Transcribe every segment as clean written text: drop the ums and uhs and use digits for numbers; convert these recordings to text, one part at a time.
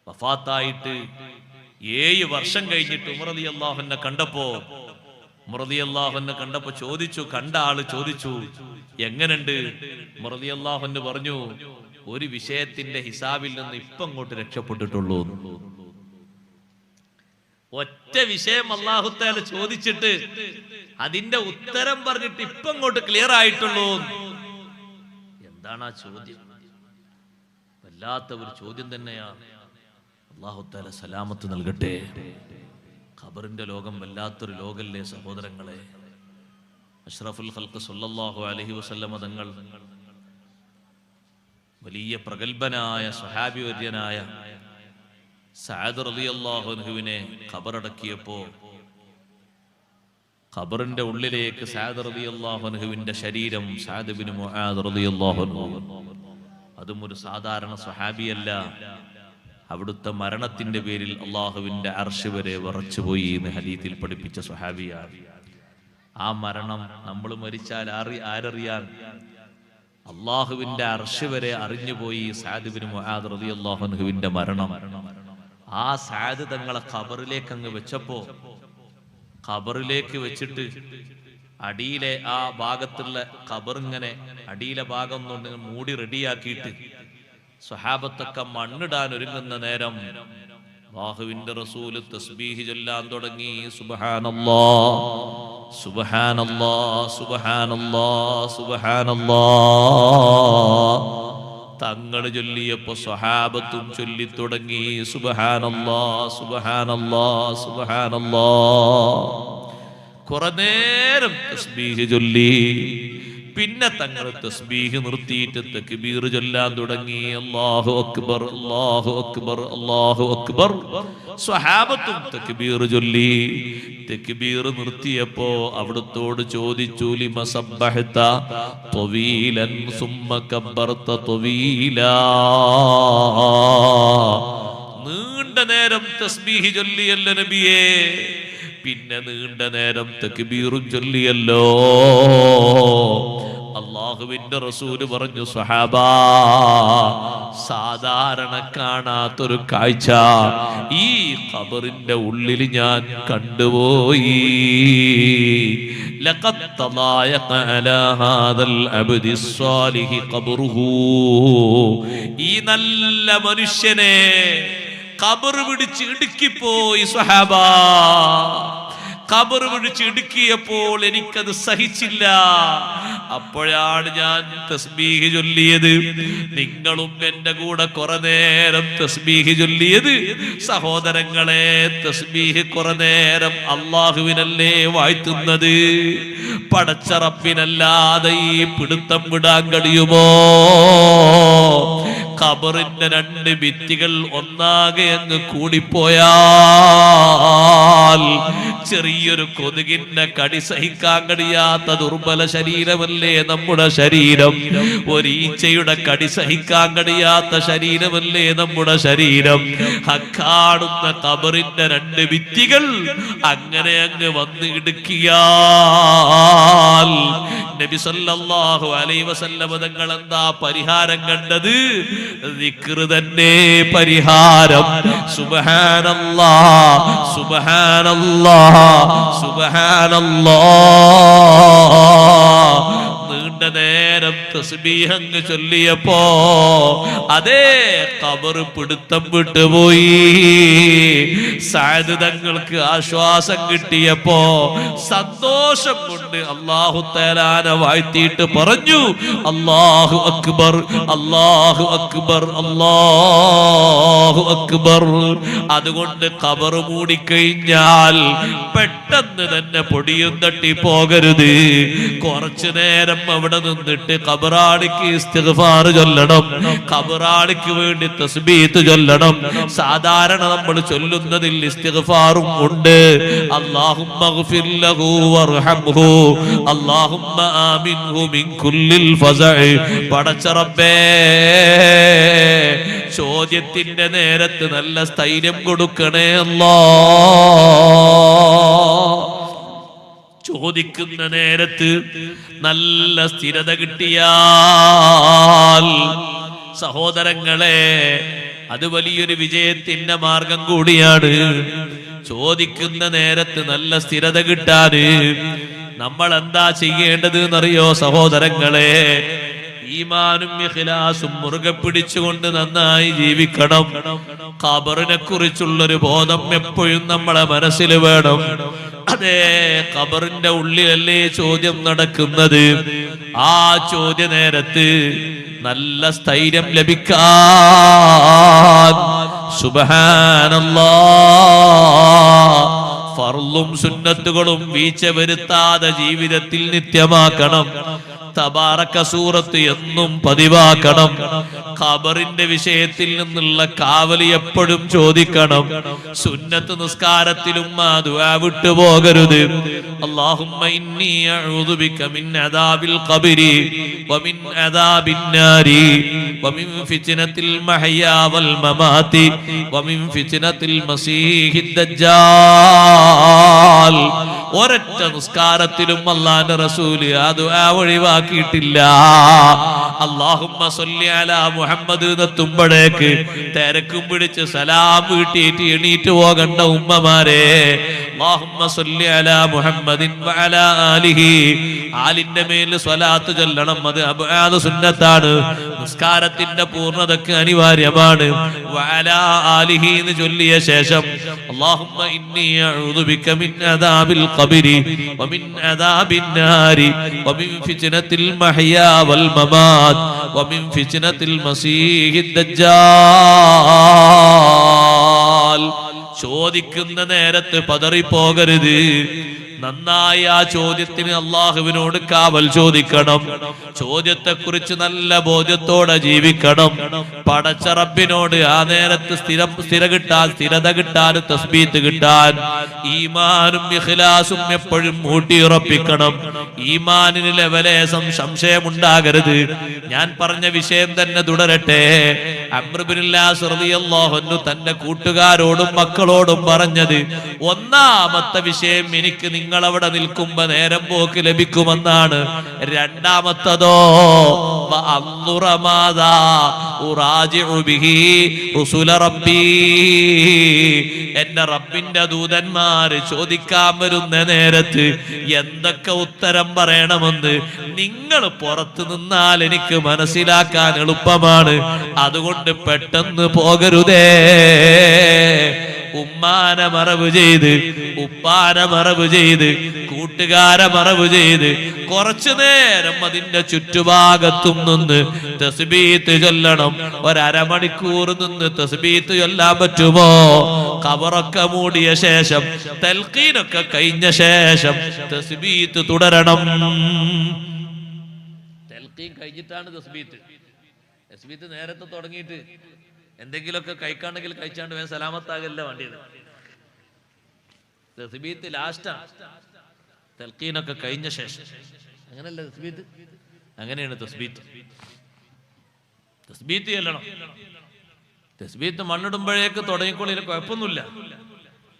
വഫാത്തായിട്ട് 7 വർഷം കഴിഞ്ഞിട്ട് ഉമർ റളിയല്ലാഹു അൻഹു കണ്ടപ്പോ ചോദിച്ചു, കണ്ട ആള് ചോദിച്ചു, എങ്ങനുണ്ട്? ഉമർ റളിയല്ലാഹു അൻഹു പറഞ്ഞു, ഒരു വിഷയത്തിന്റെ ഹിസാബിൽ നിന്ന് ഇപ്പൊ അങ്ങോട്ട് രക്ഷപ്പെട്ടിട്ടുള്ളൂ. ഒറ്റ വിഷയം അല്ലാഹു തആല ചോദിച്ചിട്ട് അതിന്റെ ഉത്തരം പറഞ്ഞിട്ട് ഇപ്പൊ അങ്ങോട്ട് ക്ലിയർ ആയിട്ടുള്ളൂ. എന്താണ് ആ ചോദ്യം? വല്ലാത്ത ഒരു ചോദ്യം തന്നെയാണ്. അല്ലാഹു തആല സലാമത്ത് നൽകട്ടെ. ഖബറിന്റെ ലോകം വല്ലാത്തൊരു ലോകല്ലേ സഹോദരങ്ങളെ. അഷ്റഫുൽ ഖൽഖ് സല്ലല്ലാഹു അലൈഹി വസല്ലമ തങ്ങൾ വലിയ പ്രഗൽഭനായ സ്വഹാബി വര്യനായ സഅദ് റളിയല്ലാഹു അൻഹുവിനെ ഖബറടക്കിയപ്പോ ഖബറിന്റെ ഉള്ളിലേക്ക് സഅദ് റളിയല്ലാഹു അൻഹുവിന്റെ ശരീരം, സഅദ് ഇബ്നു മുആദ് റളിയല്ലാഹു അൻഹു, അതും ഒരു സാധാരണ സ്വഹാബിയല്ല. അവിടുത്തെ മരണത്തിന്റെ പേരിൽ അള്ളാഹുവിന്റെ അർശ് വരെ വിറച്ചുപോയി എന്ന് ഹദീസിൽ പഠിപ്പിച്ച സ്വഹാബിയാണ്. ആ മരണം നമ്മൾ മരിച്ചാൽ ആരറിയാൻ? അള്ളാഹുവിന്റെ അർശ് വരെ അറിഞ്ഞുപോയി സഅദ് ഇബ്നു മുആദ് റളിയല്ലാഹു അൻഹുവിന്റെ മരണം. ആ സഅദ് തങ്ങളെ ഖബറിലേക്ക് അങ്ങ് വെച്ചപ്പോ, ഖബറിലേക്ക് വെച്ചിട്ട് അടിയിലെ ആ ഭാഗത്തുള്ള ഖബറിങ്ങനെ അടിയിലെ ഭാഗം കൊണ്ട് മൂടി റെഡിയാക്കിയിട്ട് സ്വഹാബത്തൊക്കെ മണ്ണിടാൻ ഒരുങ്ങുന്ന നേരം അല്ലാഹുവിന്റെ റസൂല് തസ്ബീഹ് ചൊല്ലാൻ തുടങ്ങി. സുബ്ഹാനല്ലാഹ് സുബ്ഹാനല്ലാഹ് സുബ്ഹാനല്ലാഹ് സുബ്ഹാനല്ലാഹ്. തങ്ങൾ ചൊല്ലിയപ്പോ സ്വഹാബത്തും ചൊല്ലി തുടങ്ങി. സുബ്ഹാനല്ലാഹ് സുബ്ഹാനല്ലാഹ് സുബ്ഹാനല്ലാഹ്. കുറെ നേരം തസ്ബീഹ് ചൊല്ലി. പിന്നെ തങ്ങൾ തസ്ബീഹ് നിർത്തിയിട്ട് തക്ബീർ ചൊല്ലാൻ തുടങ്ങി. അല്ലാഹു അക്ബർ അല്ലാഹു അക്ബർ അല്ലാഹു അക്ബർ. സ്വഹാബത്തും തക്ബീർ ചൊല്ലി. തക്ബീർ നിർത്തിയപ്പോ അവിടുത്തോട് ചോദിച്ചു, ലിമ സബ്ബഹത തവീലൻ സുമ്മ കബ്ബർത തവീലാ. നീണ്ട നേരം തസ്ബീഹ് ചൊല്ലിയല്ലോ നബിയേ, പിന്നെ നീണ്ട നേരം തക്ബീറും ചൊല്ലിയല്ലോ. അല്ലാഹുവിന്റെ റസൂല് പറഞ്ഞു, സ്വഹാബാ, സാധാരണ കാണാത്തൊരു കാഴ്ച ഈ ഖബറിന്റെ ഉള്ളിൽ ഞാൻ കണ്ടുപോയി. ലഖദ് തളായഖ അലാ ഹാദൽ അബ്ദി സ്വാലിഹി ഖബ്റുഹു. ഈ നല്ല മനുഷ്യനെ ഖബർ പിടിച്ച് ഇടുക്കിപ്പോയി സ്വഹാബാ. ഖബർ പിടിച്ച് ഇടുക്കിയപ്പോൾ എനിക്കത് സഹിച്ചില്ല. അപ്പോഴാണ് ഞാൻ തസ്ബീഹ് ചൊല്ലിയത്. നിങ്ങളും എന്റെ കൂടെ കുറെ നേരം തസ്ബീഹ് ചൊല്ലിയത്. സഹോദരങ്ങളെ, തസ്ബീഹ് കുറെ നേരം അള്ളാഹുവിനല്ലേ വാഴ്ത്തുന്നത്? പടച്ച റബ്ബിനല്ലാതെ ഈ പിടുത്തം വിടാൻ കഴിയുമോ? ഖബറിന്റെ 2 ഭിത്തികൾ ഒന്നാകെ അങ്ങ് കൂടിപ്പോയാൽ ചെറിയൊരു കൊതുകിന്റെ കടി സഹിക്കാൻ കഴിയാത്ത ദുർബല ശരീരമല്ലേ നമ്മുടെ ശരീരം. ഒരു ഈച്ചയുടെ കടി സഹിക്കാൻ കഴിയാത്ത ശരീരമല്ലേ നമ്മുടെ ശരീരം. കാണുന്ന ഖബറിന്റെ 2 ഭിത്തികൾ അങ്ങനെ അങ്ങ് വന്ന് ഇടുക്കിയാൽ നബി സല്ലല്ലാഹു അലൈഹി വസല്ലം തങ്ങൾ എന്താ പരിഹാരം കണ്ടത്? ദിക്ർ തന്നെ പരിഹാരം. സുബ്ഹാനല്ലാഹ് സുബ്ഹാനല്ലാഹ് സുബ്ഹാനല്ലാഹ്. നീണ്ട നേരം തസ്ബീഹ് അങ്ങ് ചൊല്ലിയപ്പോ അതേ ഖബർ പിടുത്തം വിട്ടുപോയി. സഅദ് തങ്ങൾക്ക് ആശ്വാസം കിട്ടിയപ്പോ സന്തോഷം കൊണ്ട് അല്ലാഹു തആലാനെ വാഴ്ത്തിയിട്ട് പറഞ്ഞു, അല്ലാഹു അക്ബർ അല്ലാഹു അക്ബർ അല്ലാഹു അക്ബർ. അതുകൊണ്ട് ഖബർ മൂടിക്കഴിഞ്ഞാൽ പെട്ടെന്ന് തന്നെ പൊടിയും തട്ടി പോകരുത്. കുറച്ചു നേരം അവിടെ നിന്നിട്ട് ഖബറാളിക്ക് ഇസ്തിഗ്ഫാർ ചൊല്ലണം. ഖബറാളിക്ക് വേണ്ടി തസ്ബീഹ് ചൊല്ലണം. സാധാരണ നമ്മൾ ചൊല്ലുന്നതിൽ ഇസ്തിഗ്ഫാറും ഉണ്ട്. അല്ലാഹുമ്മഗ്ഫിർ ലഹു വർഹംഹു അല്ലാഹുമ്മ ആമിൻഹു മിൻ കുല്ലിൽ ഫസഇ. പടച്ച റബ്ബേ, ചോദ്യത്തിന്റെ നേരത്ത് നല്ല സ്ഥൈര്യം കൊടുക്കണേ അല്ലാഹ്. ചോദിക്കുന്ന നേരത്ത് നല്ല സ്ഥിരത കിട്ടിയാൽ സഹോദരങ്ങളെ അത് വലിയൊരു വിജയത്തിന്റെ മാർഗം കൂടിയാണ്. ചോദിക്കുന്ന നേരത്ത് നല്ല സ്ഥിരത കിട്ടാന് നമ്മൾ എന്താ ചെയ്യേണ്ടത് എന്നറിയോ സഹോദരങ്ങളെ? ഈമാനും ഇഖ്ലാസും മുറുകെ പിടിച്ചുകൊണ്ട് നന്നായി ജീവിക്കണം. ഖബറിനെ കുറിച്ചുള്ളൊരു ബോധം എപ്പോഴും നമ്മളെ മനസ്സിൽ വേണം. അതേ, ഖബറിന്റെ ഉള്ളിലല്ലേ ചോദ്യം നടക്കുന്നത്. ആ ചോദ്യ നേരത്ത് നല്ല സ്ഥൈര്യം ലഭിക്കാൻ സുബ്ഹാനല്ലാഹ് ഫർളും സുന്നത്തുകളും വീഴ്ച വരുത്താതെ ജീവിതത്തിൽ നിത്യമാക്കണം. തബാറക സൂറത്ത് എന്നും പതിവാക്കണം. ഖബറിന്റെ വിഷയത്തിൽ നിന്നുള്ള കാവലി എപ്പോഴും ചോദിക്കണം. സുന്നത്ത് നിസ്കാരത്തിലും ആ ദുആ വിട്ടുപോകരുത്. അല്ലാഹുമ്മ ഇന്നി അഊദു ബിക മിൻ അദാബിൽ ഖബരി വമിൻ അദാബിൻ നാരി വമിൻ ഫിത്നത്തിൽ മഹ്യാ വൽ മമാതി വമിൻ ഫിത്നത്തിൽ മസീഹിദ് ദജ്ജാൽ. ഒരൊറ്റ നിസ്കാരത്തിലും അല്ലാഹുവിന്റെ റസൂല് ആ ദുആ ഒഴിവാക്കിയിട്ടില്ല. അല്ലാഹുമ്മ സ്വല്ലി അലാ മുഹമ്മദ് എന്നെത്തുമ്പോഴേക്ക് തിരക്കും പിടിച്ച് സലാം വീട്ടിയിട്ട് എണീറ്റ് പോകണ്ട ഉമ്മമാരെ. അല്ലാഹുമ്മ സ്വല്ലി അലാ മുഹമ്മദിൻ വഅലാ ആലിഹി, ആലിന്റെ മേൽ സ്വലാത്ത് ചൊല്ലണം. അത് സുന്നത്താണ്, നിസ്കാരത്തിന്റെ പൂർണ്ണതക്ക് അനിവാര്യമാണ്. വഅലാ ആലിഹി എന്ന് ചൊല്ലിയ ശേഷം അല്ലാഹുമ്മ ഇന്നി അഊദു ബിക മിൻ അദാബിൽ ഖബരി വമിൻ അദാബിൻ നാരി വമിൻ ഫിത്നത്തിൽ മഹ്യാ വൽ മമാത് വമിൻ ഫിത്നത്തിൽ മസീഹിദ് ദജ്ജാൽ. ചോദിക്കുന്ന നേരത്ത് പതറിപ്പോകരുത്. നന്നായി ആ ചോദ്യത്തിന് അള്ളാഹുവിനോട് കാവൽ ചോദിക്കണം. ചോദ്യത്തെക്കുറിച്ച് നല്ല ബോധ്യത്തോടെ ജീവിക്കണം. പടച്ച റബ്ബിനോട് ആ നേരത്ത് സ്ഥിരത കിട്ടാൻ തസ്ബീത്ത് കിട്ടാൻ ഈമാനും ഇഖ്ലാസും എപ്പോഴും ഊട്ടിയുറപ്പിക്കണം. ഈമാനിന് ലെവലേശം സംശയമുണ്ടാകരുത്. ഞാൻ പറഞ്ഞ വിഷയം തന്നെ തുടരട്ടെ. അംർ ഇബ്നുൽ ആസ് റളിയല്ലാഹു അൻഹു തന്റെ കൂട്ടുകാരോടും മക്കളോടും പറഞ്ഞത്, ഒന്നാമത്തെ വിഷയം എനിക്ക് നിങ്ങളവിടെ നിൽക്കുമ്പോ നേരം പോക്ക് ലഭിക്കുമെന്നാണ്. രണ്ടാമത്തതോ എന്റെ റബ്ബിന്റെ ദൂതന്മാര് ചോദിക്കാൻ വരുന്ന നേരത്ത് എന്തൊക്കെ ഉത്തരം പറയണമെന്ന് നിങ്ങൾ പുറത്തു നിന്നാൽ എനിക്ക് മനസ്സിലാക്കാൻ എളുപ്പമാണ്. അതുകൊണ്ട് പെട്ടെന്ന് പോകരുതേ. ഉമ്മാനെ മറവ് ചെയ്ത്, ഉപ്പാനെ മറവ് ചെയ്ത്, കൂട്ടുകാരെ മറവ് ചെയ്ത് കുറച്ചു നേരം അതിന്റെ ചുറ്റുഭാഗത്തും നിന്ന് തസ്ബീത്ത് ചൊല്ലണം. ഒരമണിക്കൂർ നിന്ന് തസ്ബീത്ത് ചൊല്ലാൻ പറ്റുമോ? ഖബറൊക്കെ മൂടിയ ശേഷം, തൽഖീനൊക്കെ കഴിഞ്ഞ ശേഷം തസ്ബീത്ത് തുടരണം. തൽഖീൻ കഴിഞ്ഞിട്ടാണ് തസ്ബീത്ത്. തസ്ബീത്ത് നേരത്തെ തുടങ്ങിയിട്ട് എന്തെങ്കിലുമൊക്കെ കഴിക്കാണ്ടെങ്കിൽ കഴിച്ചാണ്ട് വേഗം സലാമത്താകല്ല വേണ്ടിയത്. തസ്ബീത്ത് ലാസ്റ്റാ, തൽഖീനൊക്കെ കഴിഞ്ഞ ശേഷം. അങ്ങനല്ല തസ്ബീത്ത്, അങ്ങനെയാണ് തസ്ബീത്ത്. തസ്ബീത്ത് ചെല്ലണം. തസ്ബീത്ത് മണ്ണിടുമ്പോഴേക്ക് തുടങ്ങിക്കൊള്ളിന് കുഴപ്പമൊന്നുമില്ല.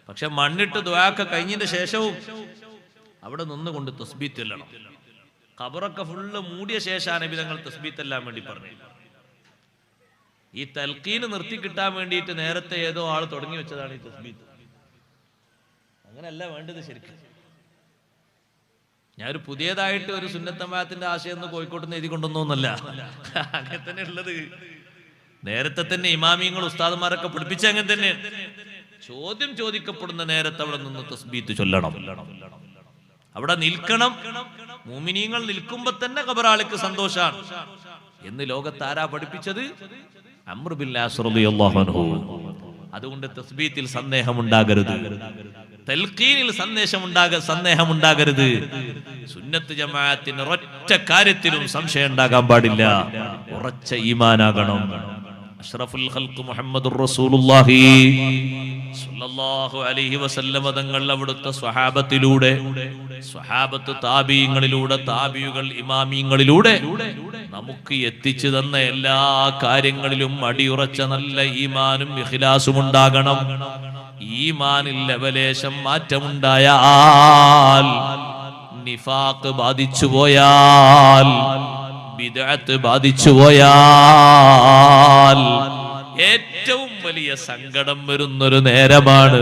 പക്ഷെ മണ്ണിട്ട് ദുആക്കെ കഴിഞ്ഞതിന്റെ ശേഷവും അവിടെ നിന്നുകൊണ്ട് തസ്ബീത്ത് ചെല്ലണം. ഖബറൊക്കെ ഫുള്ള് മൂടിയ ശേഷമാണ് നബി തങ്ങൾ തസ്ബീത്ത് എല്ലാം വേണ്ടി പറഞ്ഞു. ഈ തൽഖീന് നിർത്തി കിട്ടാൻ വേണ്ടിയിട്ട് നേരത്തെ ഏതോ ആൾ തുടങ്ങി വെച്ചതാണ് ഈ തസ്ബീത്ത്. അങ്ങനെയല്ല വേണ്ടത് ശരിക്കും. ഞാനൊരു പുതിയതായിട്ട് ഒരു സുന്നത്തമാത്തിന്റെ ആശയം കോഴിക്കോട്ട് നിന്ന് എഴുതി കൊണ്ടൊന്നല്ല, അങ്ങനെ തന്നെ ഉള്ളത്. നേരത്തെ തന്നെ ഇമാമിയങ്ങൾ ഉസ്താദന്മാരൊക്കെ പഠിപ്പിച്ച അങ്ങനെ തന്നെ. ചോദ്യം ചോദിക്കപ്പെടുന്ന നേരത്തെ അവിടെ നിന്ന് തസ്ബീത്ത് ചൊല്ലണം, അവിടെ നിൽക്കണം. മുഅ്മിനീങ്ങൾ നിൽക്കുമ്പോ തന്നെ ഖബറാളിക്ക് സന്തോഷാണ് എന്ന് ലോകത്താരാ പഠിപ്പിച്ചത്? അംർ ഇബ്നുൽ ആസ് റളിയല്ലാഹു അൻഹു. അതുകൊണ്ട് തസ്ബീത്തിൽ സന്ദേഹമുണ്ടാകരുത്, തൽഖീനിൽ സന്ദേഹമുണ്ടാകരുത്. സുന്നത്ത് ജമാഅത്തിന് ഒരൊറ്റ കാര്യത്തിലും സംശയം ഉണ്ടാകാൻ പാടില്ല. ഉറച്ച ഈമാനാകണം. അഷ്റഫുൽ ഖൽഖ് മുഹമ്മദുർ റസൂലുള്ളാഹി സ്വല്ലല്ലാഹു അലൈഹി വസല്ലം തങ്ങൾ അവിടുത്തെ സ്വഹാബത്തിലൂടെ, സ്വഹാബത്ത് താബീങ്ങളിലൂടെ, താബിയുകൾ ഇമാമിങ്ങളിലൂടെ നമുക്ക് എത്തിച്ചു തന്ന എല്ലാ കാര്യങ്ങളിലും അടിയുറച്ച നല്ല ഈമാനും ഇഖ്ലാസും ഉണ്ടാകണം. ഈമാനിൽ ലവലേശം മാറ്റമുണ്ടായാൽ, നിഫാഖ് ബാധിച്ചു പോയാൽ, ബിദ്അത്ത് ബാധിച്ചു പോയാൽ, ഏറ്റവും വലിയ സങ്കടം വരുന്നൊരു നേരമാണ്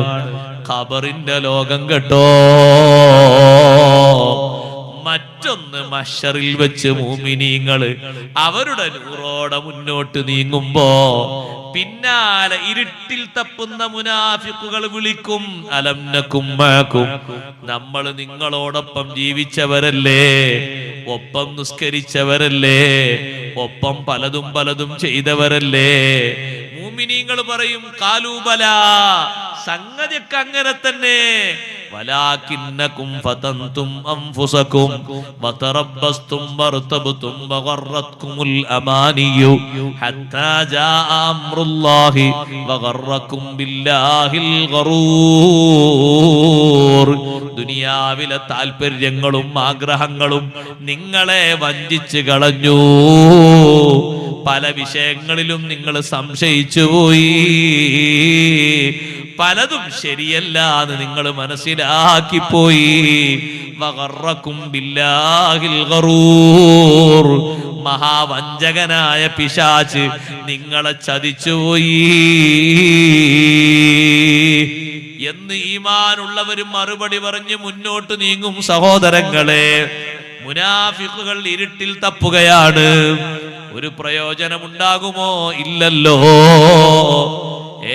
ഖബറിന്റെ ലോകം കേട്ടോ. മറ്റൊന്ന് മഹ്ശറിൽ വെച്ച് മുഅ്മിനീങ്ങള് അവരുടെ നൂറോടെ മുന്നോട്ട് നീങ്ങുമ്പോ പിന്നാലെ ഇരുട്ടിൽ തപ്പുന്ന മുനാഫിക്കുകൾ വിളിക്കും, അലം നകും മഅകും, നമ്മൾ നിങ്ങളോടൊപ്പം ജീവിച്ചവരല്ലേ, ഒപ്പം നിസ്കരിച്ചവരല്ലേ, ഒപ്പം പലതും പലതും ചെയ്തവരല്ലേ. മുഅ്മിനീങ്ങൾ പറയും ഖാലൂ ബലാ, സംഗതിയൊക്കെ അങ്ങനെ തന്നെ. വലാകിന്നകും ഫതൻതും അൻഫുസകും വതറബ്ബസ്തും വർതബ്തും വഗറത്കുമുൽ അമാനിയു ഹത്താ ജാഅ അംറുല്ലാഹി വഗറക്കും ബില്ലാഹിൽ ഗറൂർ. ദുനിയാവിലെ താൽപര്യങ്ങളും ആഗ്രഹങ്ങളും നിങ്ങളെ വഞ്ചിച്ചു കളഞ്ഞു. പല വിഷയങ്ങളിലും നിങ്ങൾ സംശയിച്ചു പോയി, പലതും ശരിയല്ല എന്ന് നിങ്ങൾ മനസ്സിലാക്കിപ്പോയി. വഗറക്കും ബില്ലാഹിൽ ഗറൂർ, മഹാവഞ്ചകനായ പിശാച് നിങ്ങളെ ചതിച്ചുപോയി എന്ന് ഈമാനുള്ളവരും മറുപടി പറഞ്ഞ് മുന്നോട്ട് നീങ്ങും. സഹോദരങ്ങളെ, മുനാഫിഖുകൾ ഇരുട്ടിൽ തപ്പുകയാണ്. ഒരു പ്രയോജനമുണ്ടാകുമോ? ഇല്ലല്ലോ.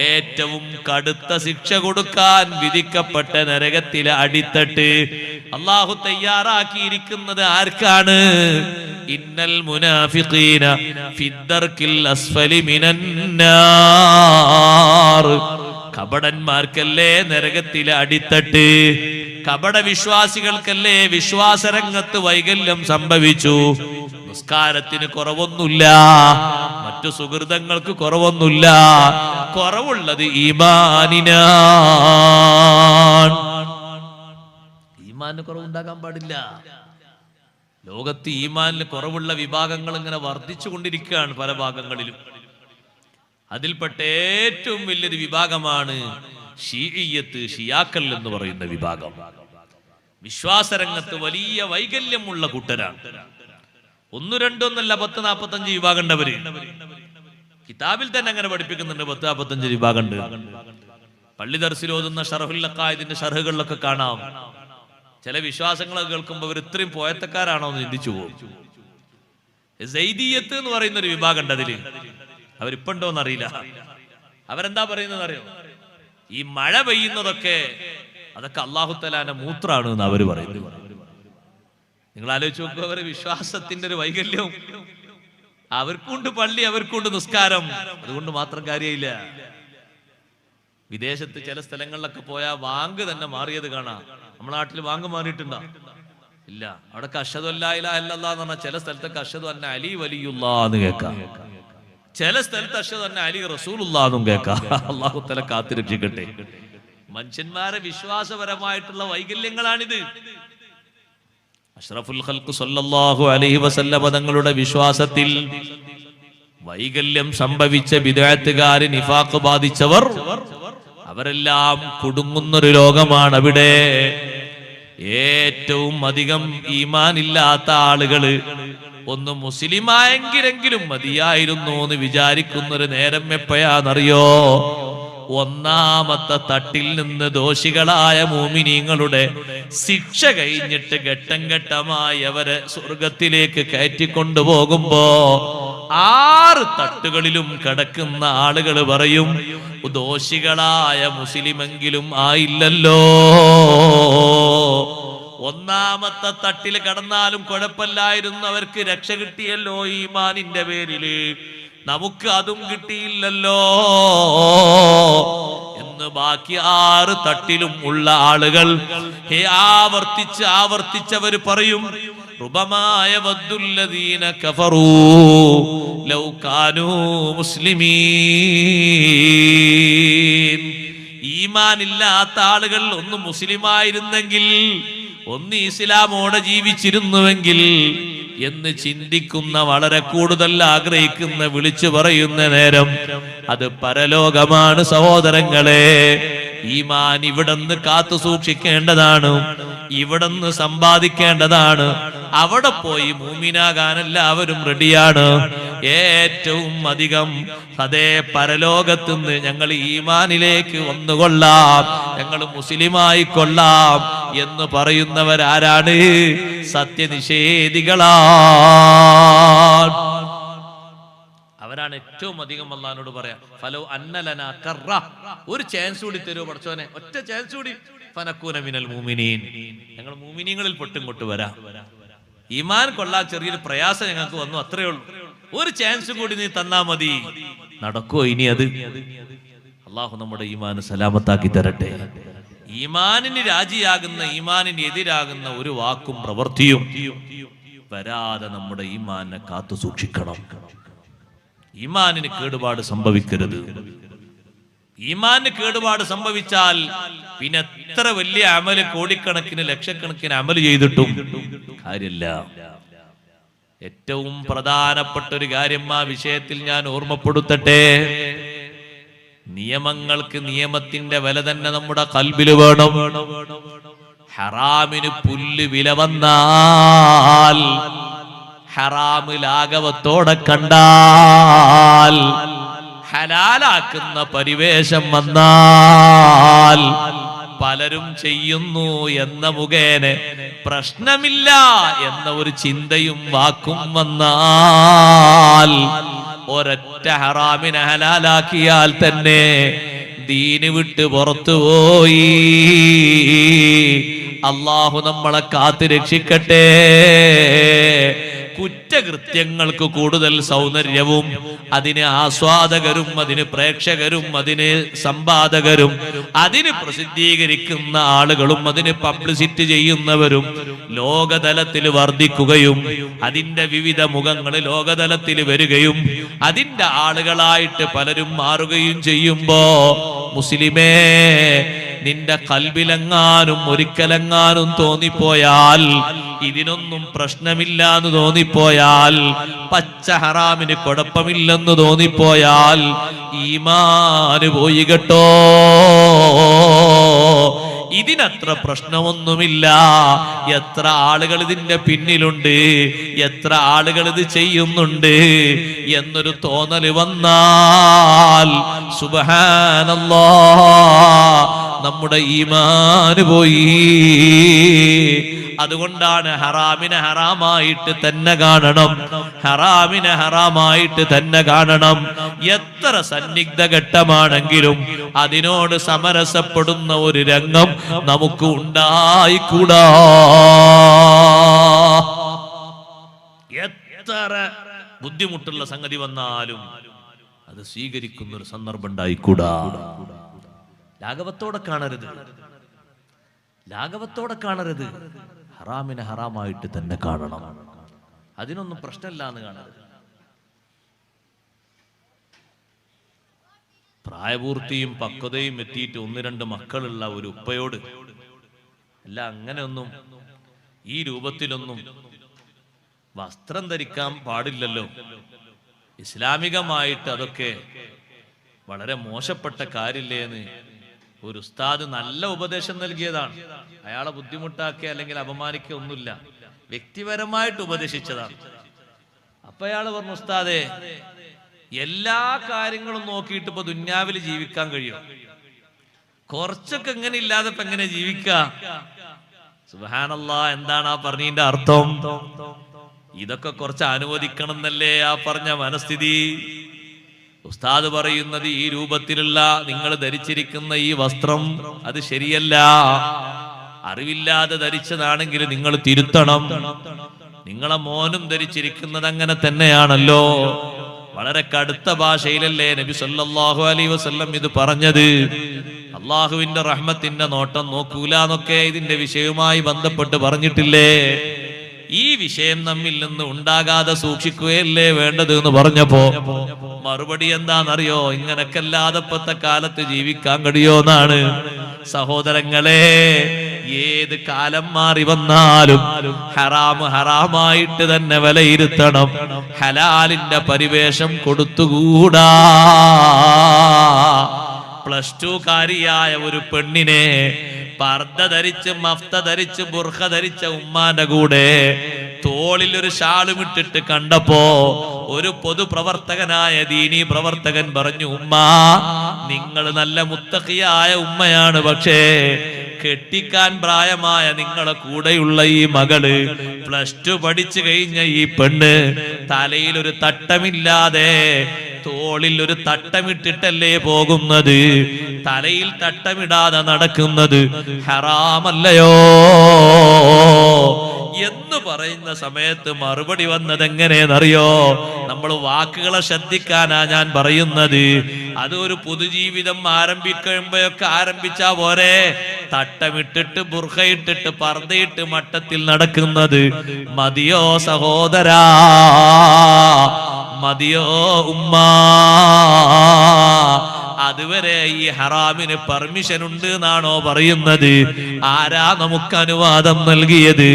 ഏറ്റവും കടുത്ത ശിക്ഷ കൊടുക്കാൻ വിധിക്കപ്പെട്ട നരകത്തിലെ അടിത്തട്ട് അല്ലാഹു തയ്യാറാക്കിയിരിക്കുന്നത് ആർക്കാണ്? ഇന്നൽ മുനാഫിഖീന ഫിദ്ദർക്കിൽ അസ്ഫലി മിനന്നാർ. കപടന്മാർക്കല്ലേ നരകത്തിലെ അടിത്തട്ട്, കപട വിശ്വാസികൾക്കല്ലേ വിശ്വാസരംഗത്ത് വൈകല്യം സംഭവിച്ചു. നിസ്കാരത്തിന് കുറവൊന്നുമില്ല, മറ്റു സുഹൃതങ്ങൾക്ക് കുറവൊന്നുമില്ല, കുറവുള്ളത് ഈമാനിനാണ്. ഈമാനിന് കുറവുണ്ടാകാൻ പാടില്ല. ലോകത്ത് ഈമാനിന് കുറവുള്ള വിഭാഗങ്ങൾ ഇങ്ങനെ വർദ്ധിച്ചു കൊണ്ടിരിക്കുകയാണ് പല ഭാഗങ്ങളിലും. അതിൽപ്പെട്ട ഏറ്റവും വലിയൊരു വിഭാഗമാണ് ഷീഇയ്യത്ത്, ഷിയാക്കൾ എന്ന് പറയുന്ന വിഭാഗം. വിശ്വാസരംഗത്ത് വലിയ വൈകല്യമുള്ള കൂട്ടരാണ്. 1, 2 ഒന്നല്ല, 10, 45 വിഭാഗം ഉണ്ടവര്. കിതാബിൽ തന്നെ അങ്ങനെ പഠിപ്പിക്കുന്നുണ്ട്. 10, 45 വിഭാഗം ഉണ്ട്. പള്ളി ദർസിൽ ഓതുന്ന ഷർഹുൽ അഖായിദിന്റെ ഷർഹുകളിലൊക്കെ കാണാം. ചില വിശ്വാസങ്ങളൊക്കെ കേൾക്കുമ്പോൾ അവർ ഇത്രയും പോയത്തക്കാരാണോ എന്ന് ചിന്തിച്ചു പോകും. സൈദിയത്ത് എന്ന് പറയുന്ന ഒരു വിഭാഗം ഉണ്ട്. അതില് അവരിപ്പുണ്ടോന്ന് അറിയില്ല. അവരെന്താ പറയുന്നത് അറിയോ? ഈ മഴ പെയ്യുന്നതൊക്കെ അതൊക്കെ അല്ലാഹു തആലാന്റെ മൂത്രാണ് എന്ന് അവര് പറയുന്നത്. നിങ്ങൾ ആലോചിച്ച് നോക്കുക, അവരുടെ വിശ്വാസത്തിന്റെ ഒരു വൈകല്യവും. അവർക്കുണ്ട് പള്ളി, അവർക്കുണ്ട് നിസ്കാരം, അതുകൊണ്ട് മാത്രം കാര്യമില്ല. വിദേശത്ത് ചില സ്ഥലങ്ങളിലൊക്കെ പോയാൽ വാങ്ക് തന്നെ മാറിയത് കാണാം. നമ്മുടെ നാട്ടിൽ വാങ്ക് മാറിയിട്ടുണ്ടോ? ഇല്ല. അവിടെ അഷ്ഹദു അല്ലാ ഇലാഹ ഇല്ലല്ലാഹ് എന്ന് പറഞ്ഞാൽ ചില സ്ഥലത്തൊക്കെ അഷ്ഹദു അന്ന അലി വലിയുല്ലാഹ് എന്ന് കേൾക്കാം. ചില സ്ഥലത്ത് അഷ്ഹദു അന്ന അലി റസൂലുള്ളാഹ് എന്നും കേൾക്കാം. അല്ലാഹു തആല കാത്തുരക്ഷിക്കട്ടെ. മനുഷ്യന്മാരെ വിശ്വാസപരമായിട്ടുള്ള വൈകല്യങ്ങളാണിത്. അഷ്റഫുൽ ഖൽഖ് സല്ലല്ലാഹു അലൈഹി വസല്ലം തങ്ങളുടെ വിശ്വാസത്തിൽ വൈകല്യം സംഭവിച്ച ബിദ്അത്തുകാർ, നിഫാഖ് ബാധിച്ചവർ, അവരെല്ലാം കുടുങ്ങുന്നൊരു ലോകമാണ് അവിടെ. ഏറ്റവും അധികം ഈമാനില്ലാത്ത ആളുകള് ഒന്ന് മുസ്ലിമായെങ്കിലെങ്കിലും മതിയായിരുന്നു എന്ന് വിചാരിക്കുന്നൊരു നേരം എപ്പോഴാണെന്നറിയോ? ഒന്നാമത്തെ തട്ടിൽ നിന്ന് ദോഷികളായ മുഅ്മിനീങ്ങളുടെ ശിക്ഷ കഴിഞ്ഞിട്ട് ഘട്ടം ഘട്ടമായി അവരെ സ്വർഗത്തിലേക്ക് കയറ്റിക്കൊണ്ടുപോകുമ്പോ 6 തട്ടുകളിലും കിടക്കുന്ന ആളുകൾ പറയും, ദോഷികളായ മുസ്ലിമെങ്കിലും ആയില്ലല്ലോ. ഒന്നാമത്തെ തട്ടിൽ കടന്നാലും കുഴപ്പമില്ലായിരുന്നു, അവർക്ക് രക്ഷ കിട്ടിയല്ലോ ഈമാനിന്റെ പേരില്, നമുക്ക് അതും കിട്ടിയില്ലല്ലോ എന്ന് ബാക്കി 6 തട്ടിലും ഉള്ള ആളുകൾ ആവർത്തിച്ചവർ പറയും, റുബമായ വദ്ദുല്ലദീന കഫറൂ ലൗ കാനൂ മുസ്ലിമീൻ. ഈമാനില്ലാത്ത ആളുകൾ ഒന്ന് മുസ്ലിമായിരുന്നെങ്കിൽ, ഒന്ന് ഇസ്ലാമോടെ ജീവിച്ചിരുന്നുവെങ്കിൽ എന്ന് ചിന്തിക്കുന്ന, വളരെ കൂടുതൽ ആഗ്രഹിക്കുന്ന, വിളിച്ചു പറയുന്ന നേരം അത് പരലോകമാണ് സഹോദരങ്ങളെ. ഈമാൻ ഇവിടുന്ന് കാത്തു സൂക്ഷിക്കേണ്ടതാണ്, ഇവിടുന്ന് സമ്പാദിക്കേണ്ടതാണ്. അവിടെ പോയി മൂമിനാകാൻ എല്ലാവരും റെഡിയാണ്. ഏറ്റവും അധികം അതേ പരലോകത്തുനിന്ന് ഞങ്ങൾ ഈമാനിലേക്ക് വന്നുകൊള്ളാം, ഞങ്ങൾ മുസ്ലിമായി കൊള്ളാം എന്ന് പറയുന്നവരാരാണ്? സത്യനിഷേധികളാണ്. അവരാണ് ഏറ്റവും അധികം അല്ലാഹുവിനോട് പറയാ, ഫലോ അന്നലനാ കറ, ഒരു ചാൻസ് കൂടി തരുമോ പടച്ചോനെ, ഒറ്റ ചാൻസ് കൂടി, ഫനകൂന മിനൽ മുഅ്മിനീൻ, ഞങ്ങൾ മുഅ്മിനീങ്ങളിൽ പെട്ടുംകൊട്ട് വരാം. ഈമാൻ കൊള്ളാൻ ചെറിയൊരു പ്രയാസം ഞങ്ങൾക്ക് വന്നു, അത്രേ ഉള്ളൂ, ഒരു ചാൻസ് കൂടി നീ തന്നാ മതി. നടക്കോ ഇനി അത്? അള്ളാഹു നമ്മുടെ ഈമാൻ സലാമത്താക്കി തരട്ടെ. ഈമാനിന് രാജിയാകുന്ന, ഈമാനിന് എതിരാകുന്ന ഒരു വാക്കും പ്രവൃത്തിയും വരാതെ നമ്മുടെ ഈമാനെ കാത്തു സൂക്ഷിക്കണം. ഈമാനിന് കേടുപാട് സംഭവിക്കരുത്. ഈമാനിന് കേടുപാട് സംഭവിച്ചാൽ പിന്നെ എത്ര വലിയ അമല്, കോടിക്കണക്കിന് ലക്ഷക്കണക്കിന് അമല് ചെയ്തിട്ടും കാര്യമില്ല. ഏറ്റവും പ്രധാനപ്പെട്ട ഒരു കാര്യം ആ വിഷയത്തിൽ ഞാൻ ഓർമ്മപ്പെടുത്തട്ടെ. നിയമങ്ങൾക്ക് നിയമത്തിന്റെ വില തന്നെ നമ്മുടെ ഖൽബിൽ വേണം. ഹറാമിന് പുല്ല് വില വന്നാൽ, ഹറാമ് ലാഘവത്തോടെ കണ്ടാൽ, ഹലാലാക്കുന്ന പരിവേഷം വന്നാൽ, പലരും ചെയ്യുന്നു എന്ന മുഖേന പ്രശ്നമില്ല എന്ന ഒരു ചിന്തയും വാക്കും വന്നാൽ, ഒരൊറ്റ ഹറാമിനെ ഹലാലാക്കിയാൽ തന്നെ ദീന് വിട്ട് പുറത്തുപോയി. അല്ലാഹു നമ്മളെ കാത്തു രക്ഷിക്കട്ടെ. കുറ്റകൃത്യങ്ങൾക്ക് കൂടുതൽ സൗന്ദര്യവും അതിന് ആസ്വാദകരും അതിന് പ്രേക്ഷകരും അതിന് സമ്പാദകരും അതിന് പ്രസിദ്ധീകരിക്കുന്ന ആളുകളും അതിന് പബ്ലിസിറ്റി ചെയ്യുന്നവരും ലോകതലത്തിൽ വർദ്ധിക്കുകയും അതിന്റെ വിവിധ മുഖങ്ങൾ ലോകതലത്തിൽ വരികയും അതിന്റെ ആളുകളായിട്ട് പലരും മാറുകയും ചെയ്യുമ്പോ, മുസ്ലിമേ, നിന്റെ ഖൽബിലെങ്ങാനും ഒരിക്കലെങ്ങാനും തോന്നിപ്പോയാൽ, ഇതിനൊന്നും പ്രശ്നമില്ലാന്ന് തോന്നിപ്പോയാൽ, പച്ച ഹറാമിന് കുഴപ്പമില്ലെന്ന് തോന്നിപ്പോയാൽ, ഈമാന് പോയി കേട്ടോ. ഇതിനത്ര പ്രശ്നമൊന്നുമില്ല. എത്ര ആളുകൾ ഇതിന്റെ പിന്നിലുണ്ട്, എത്ര ആളുകൾ ഇത് ചെയ്യുന്നുണ്ട് എന്നൊരു തോന്നല് വന്നാൽ, സുബ്ഹാനല്ലാഹ്, നമ്മുടെ ഈമാന് പോയി. അതുകൊണ്ടാണ് ഹറാമിനെ ഹറാമായിട്ട് തന്നെ കാണണം, ഹറാമിനെ ഹറാമായിട്ട് തന്നെ കാണണം. എത്ര സന്നിഗ്ധ ഘട്ടമാണെങ്കിലും അതിനോട് സമരസപ്പെടുന്ന ഒരു രംഗം നമുക്ക് ഉണ്ടായിക്കൂടാ. എത്ര ബുദ്ധിമുട്ടുള്ള സംഗതി വന്നാലും അത് സ്വീകരിക്കുന്ന ഒരു സന്ദർഭം ഉണ്ടായിക്കൂടാ. ലാഘവത്തോടെ കാണരുത്, ലാഘവത്തോടെ കാണരുത്. ഹറാമിനെ ഹറാമായിട്ട് തന്നെ കാണണം. അതിനൊന്നും പ്രശ്നമില്ല എന്ന് കാണരുത്. പ്രായപൂർത്തിയും പക്വതയും എത്തിയിട്ട് 1-2 മക്കളുള്ള ഒരു ഉപ്പയോട് അല്ല, അങ്ങനെയൊന്നും ഈ രൂപത്തിലൊന്നും വസ്ത്രം ധരിക്കാൻ പാടില്ലല്ലോ. ഇസ്ലാമികമായിട്ട് അതൊക്കെ വളരെ മോശപ്പെട്ട കാര്യമില്ലേ എന്ന് ഒരു ഉസ്താദ് നല്ല ഉപദേശം നൽകിയതാണ്. അയാളെ ബുദ്ധിമുട്ടാക്കിയ അല്ലെങ്കിൽ അപമാനിക്കുക ഒന്നുമില്ല, വ്യക്തിപരമായിട്ട് ഉപദേശിച്ചതാണ്. അപ്പൊ അയാള് പറഞ്ഞു, ഉസ്താദേ, എല്ലാ കാര്യങ്ങളും നോക്കിയിട്ട് ഇപ്പൊ ദുന്യാവിൽ ജീവിക്കാൻ കഴിയും, കുറച്ചൊക്കെ എങ്ങനെ ഇല്ലാതെ ഇപ്പൊ എങ്ങനെ ജീവിക്കാം? സുബ്ഹാനല്ലാഹ്, എന്താണ് ആ പറഞ്ഞതിന്റെ അർത്ഥം? ഇതൊക്കെ കുറച്ച് അനുവദിക്കണം എന്നല്ലേ ആ പറഞ്ഞ മനസ്ഥിതി? ഉസ്താദ് പറയുന്നത്, ഈ രൂപത്തിലുള്ള നിങ്ങൾ ധരിച്ചിരിക്കുന്ന ഈ വസ്ത്രം അത് ശരിയല്ല, അറിവില്ലാതെ ധരിച്ചതാണെങ്കിൽ നിങ്ങൾ തിരുത്തണം. നിങ്ങളെ മോനും ധരിച്ചിരിക്കുന്നത് അങ്ങനെ തന്നെയാണല്ലോ. വളരെ കടുത്ത ഭാഷയിലല്ലേ നബി സല്ലല്ലാഹു അലൈഹി വസല്ലം ഇത് പറഞ്ഞത്? അള്ളാഹുവിന്റെ റഹ്മത്തിന്റെ നോട്ടം നോക്കൂല എന്നൊക്കെ ഇതിന്റെ വിഷയവുമായി ബന്ധപ്പെട്ട് പറഞ്ഞിട്ടില്ലേ? ഈ വിഷയം നമ്മിൽ നിന്ന് ഉണ്ടാകാതെ സൂക്ഷിക്കുകയല്ലേ വേണ്ടത് എന്ന് പറഞ്ഞപ്പോ മറുപടി എന്താണെന്നറിയോ? ഇങ്ങനൊക്കെ അല്ലാതെ ഇപ്പത്തെ കാലത്ത് ജീവിക്കാൻ കഴിയോന്നാണ്. സഹോദരങ്ങളെ, ഏത് കാലം മാറി വന്നാലും ഹറാം ഹറാമായിട്ട് തന്നെ വിലയിരുത്തണം. ഹലാലിന്റെ പരിവേഷം കൊടുത്തുകൂടാ. +2 കാരിയായ ഒരു പെണ്ണിനെ പർദ്ദ ധരിച്ച് മഫ്ത ധരിച്ച് ബുർഖ ധരിച്ച ഉമ്മാന്റെ കൂടെ തോളിൽ ഒരു ഷാളുമിട്ടിട്ട് കണ്ടപ്പോ ഒരു പൊതുപ്രവർത്തകനായ ദീനീ പ്രവർത്തകൻ പറഞ്ഞു, ഉമ്മ നിങ്ങൾ നല്ല മുത്തഖിയായ ഉമ്മയാണ്, പക്ഷേ കെട്ടിക്കാൻ പ്രായമായ നിങ്ങളെ കൂടെയുള്ള ഈ മകള് +2 പഠിച്ചു കഴിഞ്ഞ ഈ പെണ്ണ് തലയിൽ ഒരു തട്ടമില്ലാതെ തോളിൽ ഒരു തട്ടമിട്ടിട്ടല്ലേ പോകുന്നത്, തലയിൽ തട്ടമിടാതെ നടക്കുന്നത് ഹറാമല്ലയോ എന്ന് പറയുന്ന സമയത്ത് മറുപടി വന്നത് എങ്ങനെയെന്നറിയോ? നമ്മൾ വാക്കുകളെ ശ്രദ്ധിക്കാനാ ഞാൻ പറയുന്നത്. അതൊരു പൊതുജീവിതം ആരംഭിക്കുമ്പോഴൊക്കെ ആരംഭിച്ചാ പോരെ, തട്ടമിട്ടിട്ട് ബുർഖയിട്ടിട്ട് പർദ്ദയിട്ട് മട്ടത്തിൽ നടക്കുന്നത് മതിയോ സഹോദരാ, മതിയോ ഉമ്മ? അതുവരെ ഈ ഹറാമിന് പെർമിഷൻ ഉണ്ട് എന്നാണോ പറയുന്നത്? ആരാ നമുക്ക് അനുവാദം നൽകിയത്?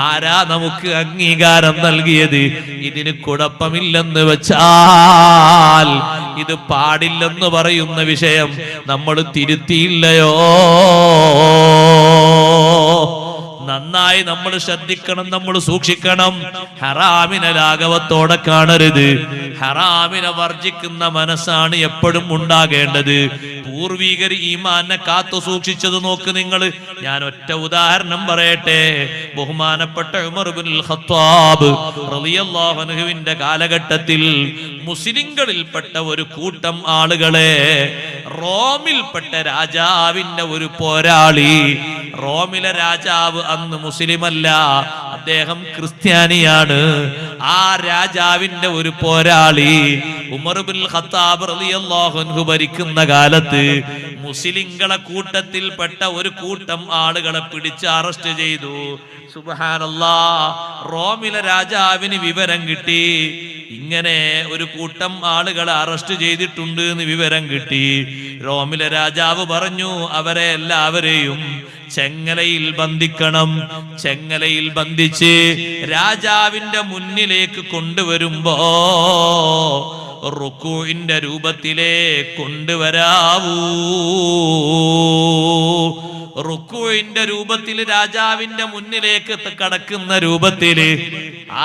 ആരാ നമുക്ക് അംഗീകാരം നൽകിയത്? ഇതിന് കുഴപ്പമില്ലെന്ന് വെച്ചാൽ ഇത് പാടില്ലെന്ന് പറയുന്ന വിഷയം നമ്മൾ തിരുത്തിയില്ലയോ? നന്നായി നമ്മൾ ശ്രദ്ധിക്കണം, നമ്മൾ സൂക്ഷിക്കണം. ഹറാമിനെ ലാഘവത്തോടെ കാണരുത്. ഹറാമിനെ വർജിക്കുന്ന മനസ്സാണ് എപ്പോഴും ഉണ്ടാകേണ്ടത്. പൂർവികർ ഈമാനെ കാത്തു സൂക്ഷിച്ചത് നോക്ക് നിങ്ങൾ. ഞാൻ ഒറ്റ ഉദാഹരണം പറയട്ടെ. ബഹുമാനപ്പെട്ട ഉമർ ഇബ്നുൽ ഖത്താബ് റളിയല്ലാഹു അൻഹുവിന്റെ കാലഘട്ടത്തിൽ മുസ്ലിങ്ങളിൽപ്പെട്ട ഒരു കൂട്ടം ആളുകളെ റോമിൽപ്പെട്ട രാജാവിന്റെ ഒരു പോരാളി, റോമിലെ രാജാവ് അന്ന് മുസ്ലിമല്ല, അദ്ദേഹം ക്രിസ്ത്യാനിയാണ്. ആ രാജാവിന്റെ ഒരു പോരാളി ഉമർ ഇബ്നുൽ ഖത്താബ് റളിയല്ലാഹു അൻഹു ഭരിക്കുന്ന കാലത്ത് മുസ്ലിങ്ങളെ കൂട്ടത്തിൽപ്പെട്ട ഒരു കൂട്ടം ആളുകളെ പിടിച്ച് അറസ്റ്റ് ചെയ്തു. സുബ്ഹാനല്ലാഹ്. റോമിലെ രാജാവിന് വിവരം കിട്ടി, ഇങ്ങനെ ഒരു കൂട്ടം ആളുകളെ അറസ്റ്റ് ചെയ്തിട്ടുണ്ട് എന്ന് വിവരം കിട്ടി. റോമിലെ രാജാവ് പറഞ്ഞു, അവരെ എല്ലാവരെയും ചെങ്ങലയിൽ ബന്ധിക്കണം. ചെങ്ങലയിൽ ബന്ധിച്ച് രാജാവിന്റെ മുന്നിലേക്ക് കൊണ്ടുവരുമ്പോ റുക്കൂഇന്റെ രൂപത്തിലേ കൊണ്ടുവരാവൂ. റുക്കൂഇന്റെ രൂപത്തിൽ രാജാവിന്റെ മുന്നിലേക്ക് കടക്കുന്ന രൂപത്തില്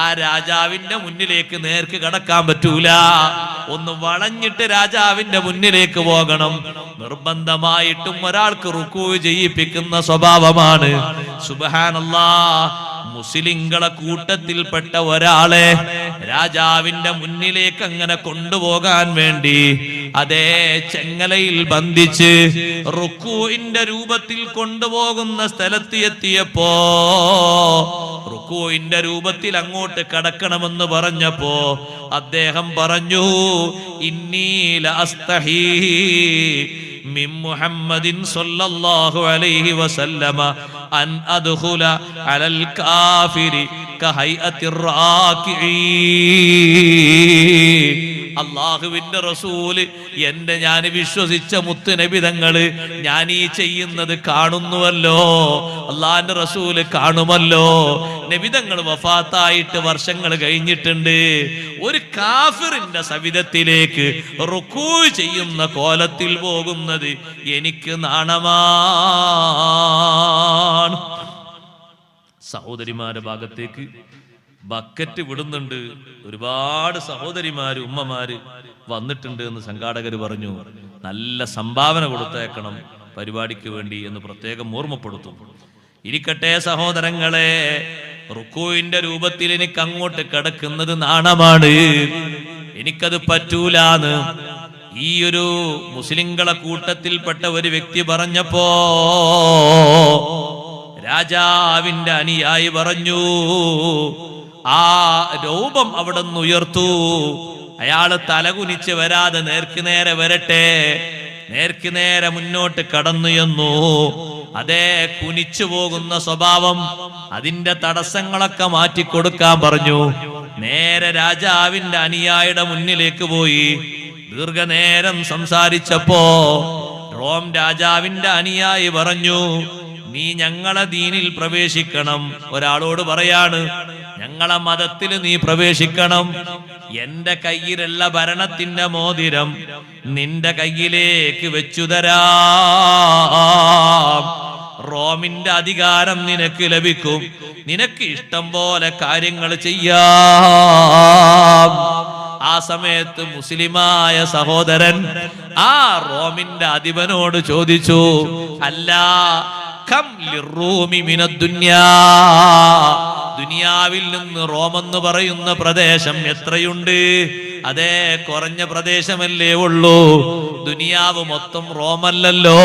ആ രാജാവിന്റെ മുന്നിലേക്ക് നേർക്ക് കടക്കാൻ പറ്റൂല. ഒന്ന് വളഞ്ഞിട്ട് രാജാവിന്റെ മുന്നിലേക്ക് പോകണം. നിർബന്ധമായിട്ടും ഒരാൾക്ക് റുക്കൂ ചെയ്യിപ്പിക്കുന്ന സ്വഭാവമാണ്. സുബ്ഹാനല്ലാഹ്. മുസ്ലിങ്ങളെ കൂട്ടത്തിൽപ്പെട്ട ഒരാളെ രാജാവിന്റെ മുന്നിലേക്ക് അങ്ങനെ കൊണ്ടുപോകാൻ വേണ്ടി അതേ ചെങ്ങലയിൽ ബന്ധിച്ച് റുക്കൂഇന്റെ രൂപത്തിൽ കൊണ്ടുപോകുന്ന സ്ഥലത്ത് എത്തിയപ്പോ റുക്കൂഇന്റെ രൂപത്തിൽ അങ്ങോട്ട് കടക്കണമെന്ന് പറഞ്ഞപ്പോ അദ്ദേഹം പറഞ്ഞു, ഇന്നി ലഅസ്തഹീ മിൻ മുഹമ്മദിൻ സ്വല്ലല്ലാഹു അലൈഹി വസല്ലമ അൻ അദ്ഖുല അലൽ കാഫിരി കഹൈഅത്തിർ റാകിഈ. അല്ലാഹുവിന്റെ റസൂല്, ഞാൻ വിശ്വസിച്ച മുത്ത് നബി തങ്ങള് ഞാൻ ഈ ചെയ്യുന്നത് കാണുന്നുവല്ലോ, അള്ളാന്റെ റസൂല് കാണുമല്ലോ. നബി തങ്ങൾ വഫാത്തായിട്ട് വർഷങ്ങൾ കഴിഞ്ഞിട്ടുണ്ട്. ഒരു കാഫിറിന്റെ സവിധത്തിലേക്ക് റുക്കൂ ചെയ്യുന്ന കോലത്തിൽ പോകുന്നത് എനിക്ക് നാണമാണ്. സഹോദരിമാരുടെ ഭാഗത്തേക്ക് ബക്കറ്റ് വിടുന്നുണ്ട്. ഒരുപാട് സഹോദരിമാര് ഉമ്മമാര് വന്നിട്ടുണ്ട് എന്ന് സംഘാടകർ പറഞ്ഞു. നല്ല സംഭാവന കൊടുത്തേക്കണം പരിപാടിക്ക് വേണ്ടി എന്ന് പ്രത്യേകം ഓർമ്മപ്പെടുത്തും. ഇരിക്കട്ടെ സഹോദരങ്ങളെ, റുക്കൂഇന്റെ രൂപത്തിൽ എനിക്ക് അങ്ങോട്ട് കിടക്കുന്നത് നാണമാണ്, എനിക്കത് പറ്റൂലാന്ന് ഈ ഒരു മുസ്ലിങ്ങളെ കൂട്ടത്തിൽപ്പെട്ട ഒരു വ്യക്തി പറഞ്ഞപ്പോ രാജാവിന്റെ അനുയായി പറഞ്ഞു, ആ രൂപം അവിടെ നിന്ന് ഉയർത്തു. അയാള് തലകുനിച്ച് വരാതെ നേർക്ക് നേരെ വരട്ടെ. നേർക്ക് നേരെ മുന്നോട്ട് കടന്നു എന്നു. അതേ കുനിച്ചു പോകുന്ന സ്വഭാവം, അതിന്റെ തടസ്സങ്ങളൊക്കെ മാറ്റിക്കൊടുക്കാൻ പറഞ്ഞു. നേരെ രാജാവിന്റെ അനുയായിയുടെ മുന്നിലേക്ക് പോയി. ദീർഘനേരം സംസാരിച്ചപ്പോ റോം രാജാവിന്റെ അനുയായി പറഞ്ഞു, നീ ഞങ്ങളെ ദീനിൽ പ്രവേശിക്കണം. ഒരാളോട് പറയാണ്, ഞങ്ങളെ മതത്തിൽ നീ പ്രവേശിക്കണം. എന്റെ കയ്യിലുള്ള ഭരണത്തിന്റെ മോതിരം നിന്റെ കയ്യിലേക്ക് വെച്ചു തരാം. റോമിന്റെ അധികാരം നിനക്ക് ലഭിക്കും. നിനക്ക് ഇഷ്ടം പോലെ കാര്യങ്ങൾ ചെയ്യാം. ആ സമയത്ത് മുസ്ലിമായ സഹോദരൻ ആ റോമിന്റെ അധിപനോട് ചോദിച്ചു, അല്ല കം ലിറൂമി മിനദ്ദുനിയാ, ദുനിയാവിൽ നിന്ന് റോം എന്ന് പറയുന്ന പ്രദേശം എത്രയുണ്ട്? അതേ, കുറഞ്ഞ പ്രദേശമല്ലേ ഉള്ളൂ. ദുനിയാവ് മൊത്തം റോമല്ലല്ലോ,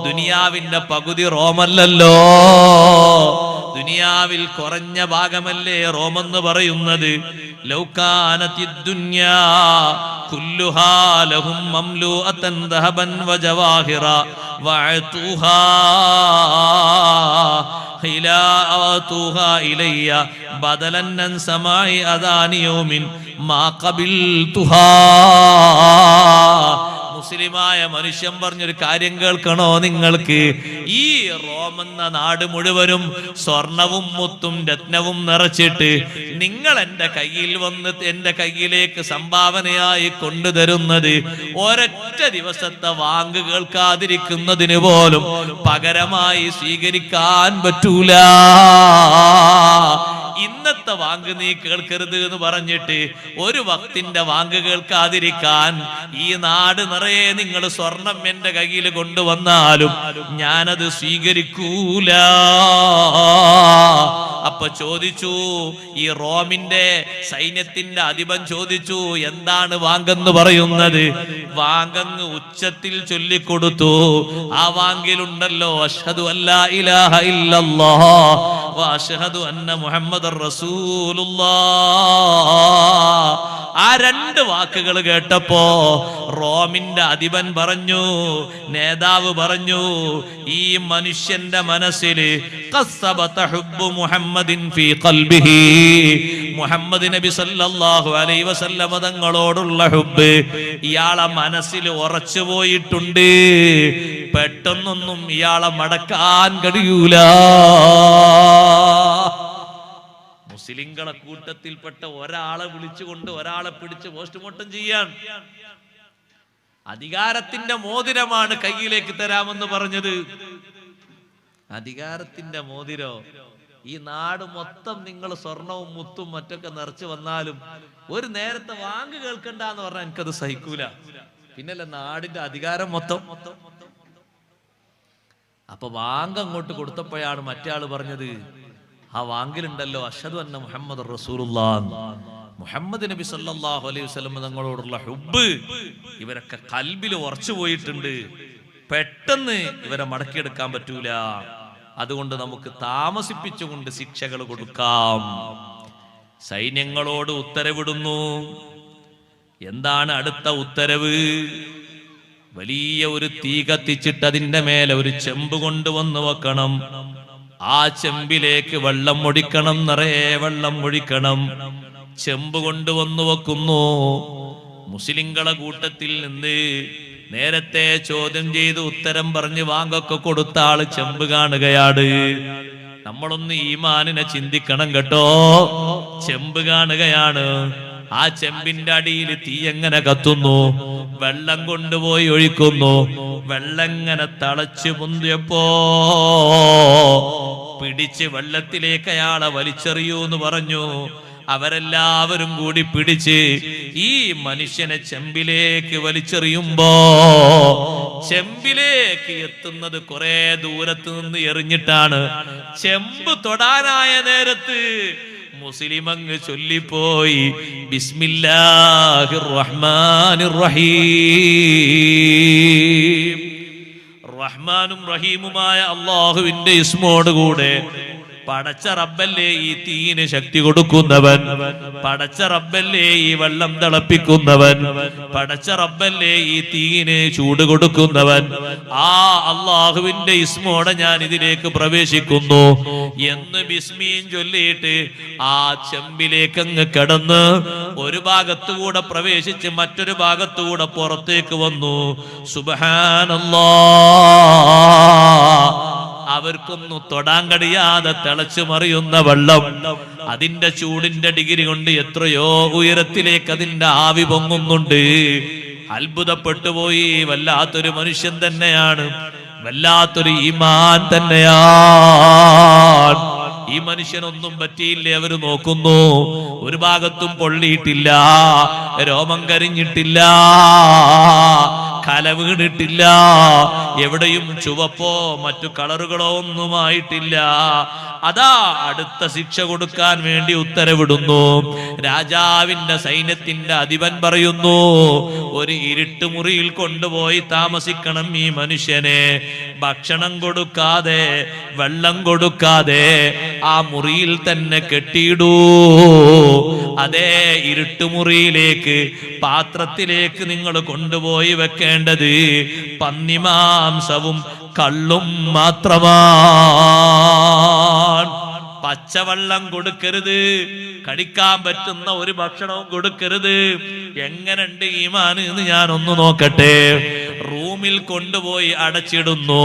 ദുനിയാവിന്റെ പകുതി റോമല്ലല്ലോ, ദുനിയാവിൽ കുറഞ്ഞ ഭാഗമല്ലേ റോമെന്ന് പറയുന്നത്. ലൗകാനത്തിദ് ദുനിയാ കുല്ലുഹാ ലഹും മംലൂഅതൻ ദഹബൻ വജവാഹിറ വഅതുഹാ ഖിലാഅതുഹാ ഇലയ്യ ബദലൻ അൻ സമാഇ അദാനി യൗമിൻ മാ ഖബിൽതുഹാ. മുസ്ലിമായ മനുഷ്യൻ പറഞ്ഞൊരു കാര്യം കേൾക്കണോ നിങ്ങൾക്ക്? ഈ റോം എന്ന നാട് മുഴുവനും സ്വർണവും മുത്തും രത്നവും നിറച്ചിട്ട് നിങ്ങൾ എന്റെ കയ്യിൽ വന്ന് എന്റെ കയ്യിലേക്ക് സംഭാവനയായി കൊണ്ടുതരുന്നത് ഒരൊറ്റ ദിവസത്തെ വാങ്ക് കേൾക്കാതിരിക്കുന്നതിന് പോലും പകരമായി സ്വീകരിക്കാൻ പറ്റൂല. ഇന്നത്തെ വാങ്ക് നീ കേൾക്കരുത് എന്ന് പറഞ്ഞിട്ട് ഒരു വക്തിന്റെ വാങ്ക് കേൾക്കാതിരിക്കാൻ ഈ നാട് നിറയെ നിങ്ങൾ സ്വർണം എന്റെ കയ്യിൽ കൊണ്ടുവന്നാലും ഞാനത് സ്വീകരിക്കൂല. അപ്പൊ ചോദിച്ചു, ഈ റോമിന്റെ സൈന്യത്തിന്റെ അധിപൻ ചോദിച്ചു, എന്താണ് വാങ്കെന്ന് പറയുന്നത്? വാങ്കങ്ങ് ഉച്ചത്തിൽ ചൊല്ലിക്കൊടുത്തു. ആ വാങ്കിലുണ്ടല്ലോ അഷ്ഹദു അല്ലാ ഇലാഹ ഇല്ലല്ലാഹ് വ അഷ്ഹദു അന്ന മുഹമ്മദർ റസൂലുള്ളാഹ്. ആ രണ്ട് വാക്കുകൾ കേട്ടപ്പോ റോമിന്റെ അധിപൻ പറഞ്ഞു, നേതാവ് പറഞ്ഞു, ഈ മനുഷ്യന്റെ മനസ്സിൽ മുഹമ്മദ് നബി സല്ലല്ലാഹു അലൈഹി വസല്ലം തങ്ങളോടുള്ള ഹുബ്ബ് ഇയാളെ മനസ്സിൽ ഉറച്ചു പോയിട്ടുണ്ട്. പെട്ടെന്നൊന്നും ഇയാളെ മടക്കാൻ കഴിയൂല. മുസ്ലിങ്ങളെ കൂട്ടത്തിൽപ്പെട്ട ഒരാളെ വിളിച്ചുകൊണ്ട് ഒരാളെ പിടിച്ച് പോസ്റ്റ്മോർട്ടം ചെയ്യാൻ. അധികാരത്തിന്റെ മോതിരമാണ് കയ്യിലേക്ക് തരാമെന്ന് പറഞ്ഞത്. അധികാരത്തിന്റെ മോതിരോ? ഈ നാട് മൊത്തം നിങ്ങൾ സ്വർണവും മുത്തും മറ്റൊക്കെ നിറച്ചു വന്നാലും ഒരു നേരത്തെ വാങ്ക് കേൾക്കണ്ട എന്ന് പറഞ്ഞാൽ എനിക്കത് സഹിക്കൂല. പിന്നല്ല നാടിന്റെ അധികാരം മൊത്തം. അപ്പൊ വാങ്ക് അങ്ങോട്ട് കൊടുത്തപ്പോഴാണ് മറ്റേ ആള് പറഞ്ഞത്, ആ വാങ്കിലുണ്ടല്ലോ അഷ്ഹദു അന്ന മുഹമ്മദ് റസൂലുള്ളാഹ്, മുഹമ്മദ് നബി സല്ലല്ലാഹു അലൈഹി വസല്ലം തങ്ങളോടുള്ള ഹുബ്ബ് ഇവരൊക്കെ കൽബിൽ ഉറച്ചു പോയിട്ടുണ്ട്. പെട്ടെന്ന് ഇവരെ മടക്കിയെടുക്കാൻ പറ്റൂല. അതുകൊണ്ട് നമുക്ക് താമസിപ്പിച്ചുകൊണ്ട് ശിക്ഷകൾ കൊടുക്കാം. സൈന്യങ്ങളോട് ഉത്തരവിടുന്നു. എന്താണ് അടുത്ത ഉത്തരവ്? വലിയ ഒരു തീ കത്തിച്ചിട്ട് അതിന്റെ മേലെ ഒരു ചെമ്പ് കൊണ്ടുവന്ന് വെക്കണം. ആ ചെമ്പിലേക്ക് വെള്ളം ഒഴിക്കണം, നിറയെ വെള്ളം ഒഴിക്കണം. ചെമ്പ് കൊണ്ടുവന്നു വെക്കുന്നു. മുസ്ലിങ്ങളെ കൂട്ടത്തിൽ നിന്ന് നേരത്തെ ചോദ്യം ചെയ്ത് ഉത്തരം പറഞ്ഞ് വാങ്കൊക്കെ കൊടുത്ത ആള് ചെമ്പ് കാണുകയാണ്. നമ്മളൊന്ന് ഈമാനിനെ ചിന്തിക്കണം കേട്ടോ. ചെമ്പ് കാണുകയാണ്. ആ ചെമ്പിന്റെ അടിയിൽ തീ എങ്ങനെ കത്തുന്നു? വെള്ളം കൊണ്ടുപോയി ഒഴിക്കുന്നു. വെള്ളം എങ്ങനെ തളച്ചു പൊന്തിയപ്പോ പിടിച്ച് വെള്ളത്തിലേക്ക് അയാളെ വലിച്ചെറിയൂ എന്ന് പറഞ്ഞു. അവരെല്ലാവരും കൂടി പിടിച്ച് ഈ മനുഷ്യനെ ചെമ്പിലേക്ക് വലിച്ചെറിയുമ്പോ ചെമ്പിലേക്ക് എത്തുന്നത് കുറെ ദൂരത്ത് നിന്ന് എറിഞ്ഞിട്ടാണ്. ചെമ്പ് തൊടാനായ നേരത്ത് മുസ്ലിം അങ്ങ് ചൊല്ലിപ്പോയി, ബിസ്മില്ലാഹിർ റഹ്മാനിർ റഹീം. റഹ്മാനും റഹീമുമായ അല്ലാഹുവിന്റെ ഇസ്മോടുകൂടെ പടച്ച റബ്ബല്ലേ ഈ തീയിന് ശക്തി കൊടുക്കുന്നവൻ, പടച്ച റബ്ബല്ലേ ഈ വെള്ളം തിളപ്പിക്കുന്നവൻ, പടച്ച റബ്ബല്ലേ ഈ തീയിന് ചൂട് കൊടുക്കുന്നവൻ, ആ അള്ളാഹുവിന്റെ ഇസ്മോടെ ഞാൻ ഇതിലേക്ക് പ്രവേശിക്കുന്നു എന്ന് ബിസ്മീൻ ചൊല്ലിയിട്ട് ആ ചെമ്പിലേക്ക് അങ്ങ് കിടന്ന് ഒരു ഭാഗത്തുകൂടെ പ്രവേശിച്ച് മറ്റൊരു ഭാഗത്തുകൂടെ പുറത്തേക്ക് വന്നു. സുബ്ഹാനല്ലാഹ്. അവർക്കൊന്നും തൊടാൻ കഴിയാതെ തിളച്ചു മറിയുന്ന വെള്ളം അതിന്റെ ചൂടിന്റെ ഡിഗ്രി കൊണ്ട് എത്രയോ ഉയരത്തിലേക്ക് അതിന്റെ ആവി പൊങ്ങുന്നുണ്ട്. അത്ഭുതപ്പെട്ടു പോയി. വല്ലാത്തൊരു മനുഷ്യൻ തന്നെയാണ്, വല്ലാത്തൊരു ഈമാൻ തന്നെയാണ്. ഈ മനുഷ്യനൊന്നും പറ്റിയില്ലേ? അവര് നോക്കുന്നു, ഒരു ഭാഗത്തും പൊള്ളിയിട്ടില്ല, രോമം കരിഞ്ഞിട്ടില്ല, കല വീണിട്ടില്ല, എവിടെയും ചുവപ്പോ മറ്റു കളറുകളോ ഒന്നുമായിട്ടില്ല. അതാ അടുത്ത ശിക്ഷ കൊടുക്കാൻ വേണ്ടി ഉത്തരവിടുന്നു. രാജാവിന്റെ സൈന്യത്തിന്റെ അധിപൻ പറയുന്നു, ഒരു ഇരുട്ടുമുറിയിൽ കൊണ്ടുപോയി താമസിക്കണം ഈ മനുഷ്യനെ. ഭക്ഷണം കൊടുക്കാതെ, വെള്ളം കൊടുക്കാതെ ആ മുറിയിൽ തന്നെ കെട്ടിയിടൂ. അതേ ഇരുട്ടുമുറിയിലേക്ക്, പാത്രത്തിലേക്ക് നിങ്ങൾ കൊണ്ടുപോയി വെക്കേണ്ടത് പന്നിമാംസവും കള്ളും മാത്രമാണ്. പച്ചവെള്ളം കൊടുക്കരുത്, കടിക്കാൻ പറ്റുന്ന ഒരു ഭക്ഷണവും കൊടുക്കരുത്. എങ്ങനെയുണ്ട് ഈമാൻ എന്ന് ഞാനൊന്ന് നോക്കട്ടെ. റൂമിൽ കൊണ്ടുപോയി അടച്ചിടുന്നു.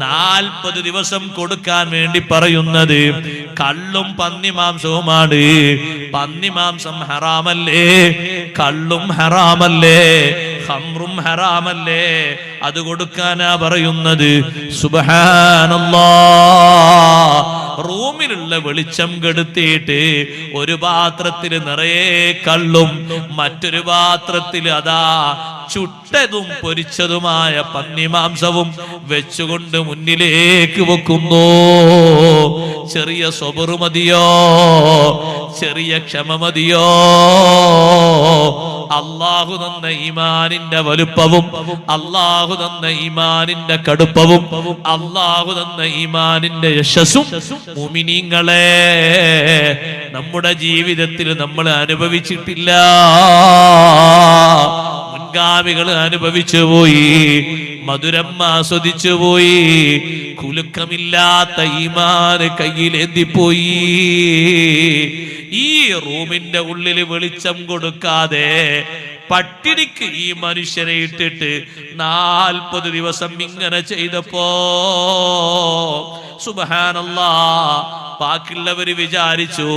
40 ദിവസം കൊടുക്കാൻ വേണ്ടി പറയുന്നത് കള്ളും പന്നിമാംസവുമാണ്. പന്നിമാംസം ഹറാമല്ലേ? കള്ളും ഹറാമല്ലേ? ഖംറും ഹറാമല്ലേ? അത് കൊടുക്കാനാ പറയുന്നത്. സുബ്ഹാനല്ലാഹ്. റൂമിലുള്ള വെളിച്ചം കെടുത്തിയിട്ട് ഒരു പാത്രത്തിൽ നിറയെ കള്ളും മറ്റൊരു പാത്രത്തിൽ അതാ ചുട്ടതും പൊരിച്ചതുമായ പന്നിമാംസവും വെച്ചുകൊണ്ട് മുന്നിലേക്ക് വെക്കുന്നു. ചെറിയ സബറ് മതിയോ? ചെറിയ ക്ഷമ മതിയോ? അല്ലാഹു തന്ന ഈമാനിന്റെ വലുപ്പവും, അല്ലാഹു തന്ന ഈമാനിന്റെ കടുപ്പവും, അല്ലാഹു തന്ന ഈമാനിന്റെ യശസ്സും മുഅ്മിനീങ്ങളെ നമ്മുടെ ജീവിതത്തിൽ നമ്മൾ അനുഭവിച്ചിട്ടില്ല. മുൻഗാമികൾ അനുഭവിച്ചു പോയി, മധുരം ആസ്വദിച്ചു പോയി. കുലുക്കമില്ലാത്ത ഈമാന് കയ്യിലേന്തിപ്പോയി. ഈ റൂമിന്റെ ഉള്ളിൽ വെളിച്ചം കൊടുക്കാതെ പട്ടിണിക്ക് ഈ മനുഷ്യനെ ഇട്ടിട്ട് 40 ദിവസം ഇങ്ങനെ ചെയ്തപ്പോ സുബ്ഹാനല്ലാഹ്, ബാക്കിയുള്ളവര് വിചാരിച്ചു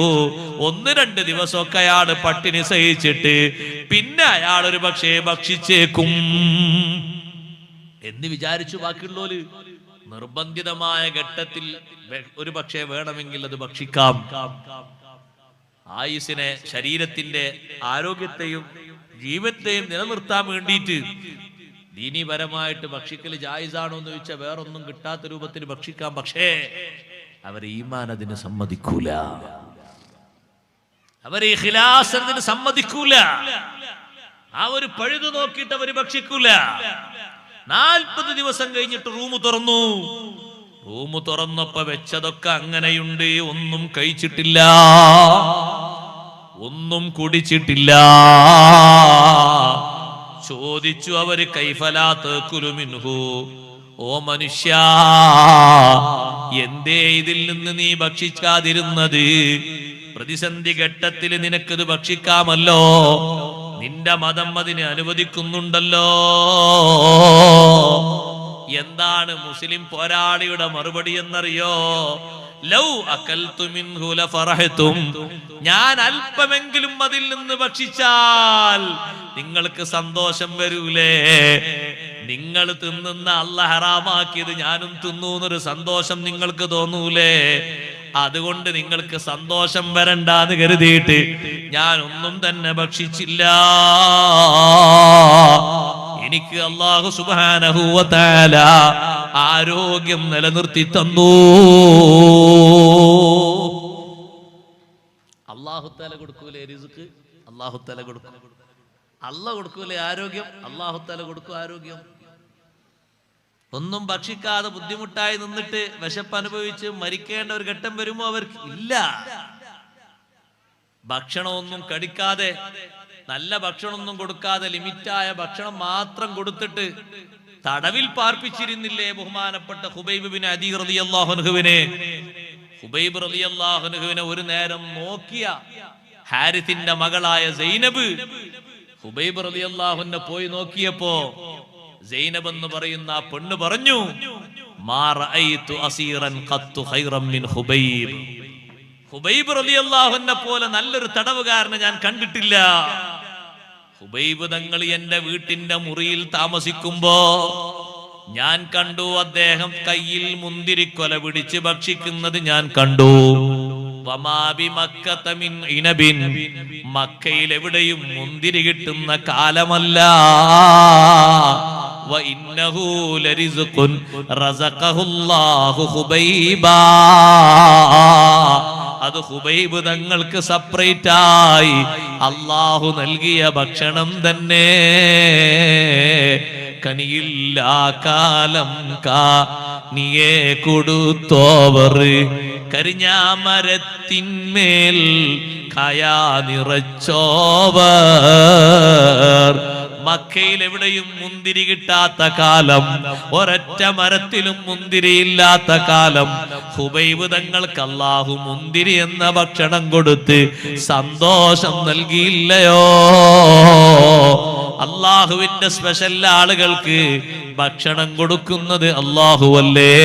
1-2 ദിവസമൊക്കെ അയാൾ പട്ടിണി സഹിച്ചിട്ട് പിന്നെ അയാൾ ഒരു പക്ഷേ ഭക്ഷിച്ചേക്കും എന്ന് വിചാരിച്ചു. ബാക്കിയുള്ളവര് നിർബന്ധിതമായ ഘട്ടത്തിൽ ഒരു പക്ഷേ വേണമെങ്കിൽ അത് ഭക്ഷിക്കാം. ആയുസിനെ, ശരീരത്തിന്റെ ആരോഗ്യത്തെയും ജീവത്തെയും നിലനിർത്താൻ വേണ്ടിയിട്ട് ദീനീപരമായിട്ട് ഭക്ഷിക്കൽ ജായിസാണോ എന്ന് ചോദിച്ചാൽ വേറൊന്നും കിട്ടാത്ത രൂപത്തിൽ ഭക്ഷിക്കാം. പക്ഷേ അവർ ഈമാൻ അതിന് സമ്മതിക്കൂല, അവർ ഇഖ്ലാസ് അതിന് സമ്മതിക്കൂല. ആ ഒരു പഴുത് നോക്കിയിട്ട് അവർ ഭക്ഷിക്കൂല. 40 ദിവസം കഴിഞ്ഞിട്ട് റൂം തുറന്നു. റൂം തുറന്നപ്പോ വെച്ചതൊക്കെ അങ്ങനെയുണ്ട്. ഒന്നും കഴിച്ചിട്ടില്ല, ഒന്നും കുടിച്ചിട്ടില്ല. ചോദിച്ചു അവര്, കൈഫലാ തഅകുലു മിൻഹു, ഓ മനുഷ്യ, എന്തേ ഇതിൽ നിന്ന് നീ ഭക്ഷിക്കാതിരുന്നത്? പ്രതിസന്ധി ഘട്ടത്തിൽ നിനക്കത് ഭക്ഷിക്കാമല്ലോ, നിന്റെ മതം അതിനെ അനുവദിക്കുന്നുണ്ടല്ലോ. എന്താണ് മുസ്ലിം പോരാളിയുടെ മറുപടി എന്നറിയോ? ലൗ അകൽതു മിൻഹു ലഫറഹതും, ഞാൻ അല്പമെങ്കിലും അതിൽ നിന്ന് ഭക്ഷിച്ചാൽ നിങ്ങൾക്ക് സന്തോഷം വരൂലേ? നിങ്ങൾ തിന്നുന്ന അല്ലാഹ് ഹറാമാക്കിയത് ഞാനും തിന്നു എന്നൊരു സന്തോഷം നിങ്ങൾക്ക് തോന്നൂലേ? അതുകൊണ്ട് നിങ്ങൾക്ക് സന്തോഷം വരണ്ടാന്ന് കരുതിയിട്ട് ഞാൻ ഒന്നും തന്നെ ഭക്ഷിച്ചില്ല. എനിക്ക് അല്ലാഹു സുബ്ഹാനഹു വ തആല ആരോഗ്യം നിലനിർത്തി തന്നു. അല്ലാഹു തആല കൊടുക്കൂലേ റിസ്ക്? അല്ലാഹു തആല കൊടുക്കും. അല്ലാഹു കൊടുക്കൂലേ ആരോഗ്യം? അല്ലാഹു തആല കൊടുക്കും ആരോഗ്യം. ഒന്നും ഭക്ഷിക്കാതെ ബുദ്ധിമുട്ടായി നിന്നിട്ട് വിശപ്പ് അനുഭവിച്ച് മരിക്കേണ്ട ഒരു ഘട്ടം വരുമ്പോ അവർക്ക് ഇല്ല. ഭക്ഷണമൊന്നും കടിക്കാതെ, നല്ല ഭക്ഷണമൊന്നും കൊടുക്കാതെ, ലിമിറ്റായ ഭക്ഷണം മാത്രം കൊടുത്തിട്ട് തടവിൽ പാർപ്പിച്ചിരുന്നില്ലേ ബഹുമാനപ്പെട്ട ഖുബൈബ് ബിൻ അദി റളിയല്ലാഹു അൻഹുവിനെ? ഖുബൈബ് റളിയല്ലാഹു അൻഹുവിനെ ഒരു നേരം നോക്കിയ ഹാരിത്തിന്റെ മകളായ സൈനബ് ഖുബൈബ് റളിയല്ലാഹു അൻഹു പോയി നോക്കിയപ്പോ സൈനബ് എന്ന് പറയുന്ന ആ പെണ്ണ് പറഞ്ഞു, മാ റഅയ്തു അസീറൻ ഖത്തു ഖൈറൻ മിൻ ഖുബൈബ്. ഹുബൈബ് റളിയല്ലാഹു അൻഹു പോലെ നല്ലൊരു തടവുകാരനെ ഞാൻ കണ്ടിട്ടില്ല. ഹുബൈബ് തങ്ങൾ എന്റെ വീട്ടിന്റെ മുറിയിൽ താമസിക്കുമ്പോ ഞാൻ കണ്ടു അദ്ദേഹം കയ്യിൽ മുന്തിരിക്കൊല പിടിച്ച് ഭക്ഷിക്കുന്നത് ഞാൻ കണ്ടു. മക്കയിൽ എവിടെയും മുന്തിരി കിട്ടുന്ന കാലമല്ല. അത് ഹുബൈബ് തങ്ങൾക്ക് സെപ്പറേറ്റ് ആയി അല്ലാഹു നൽകിയ ഭക്ഷണം തന്നെ. കനിയില്ലാ കാലം നീയെ കൊടുത്തോവർ കരിഞ്ഞാമരത്തിന്മേൽ കയാ നിറച്ചോവർ. മക്കയിൽ എവിടെയും മുന്തിരി കിട്ടാത്ത കാലം, ഒരൊറ്റ മരത്തിലും മുന്തിരിയില്ലാത്ത കാലം, ഹുബൈബ് തങ്ങൾക്ക് അല്ലാഹു മുന്തിരി എന്ന ഭക്ഷണം കൊടുത്ത് സന്തോഷം നൽകിയില്ലയോ? അല്ലാഹുവിന്റെ സ്പെഷ്യൽ ആളുകൾക്ക് ഭക്ഷണം കൊടുക്കുന്നത് അല്ലാഹുവല്ലേ?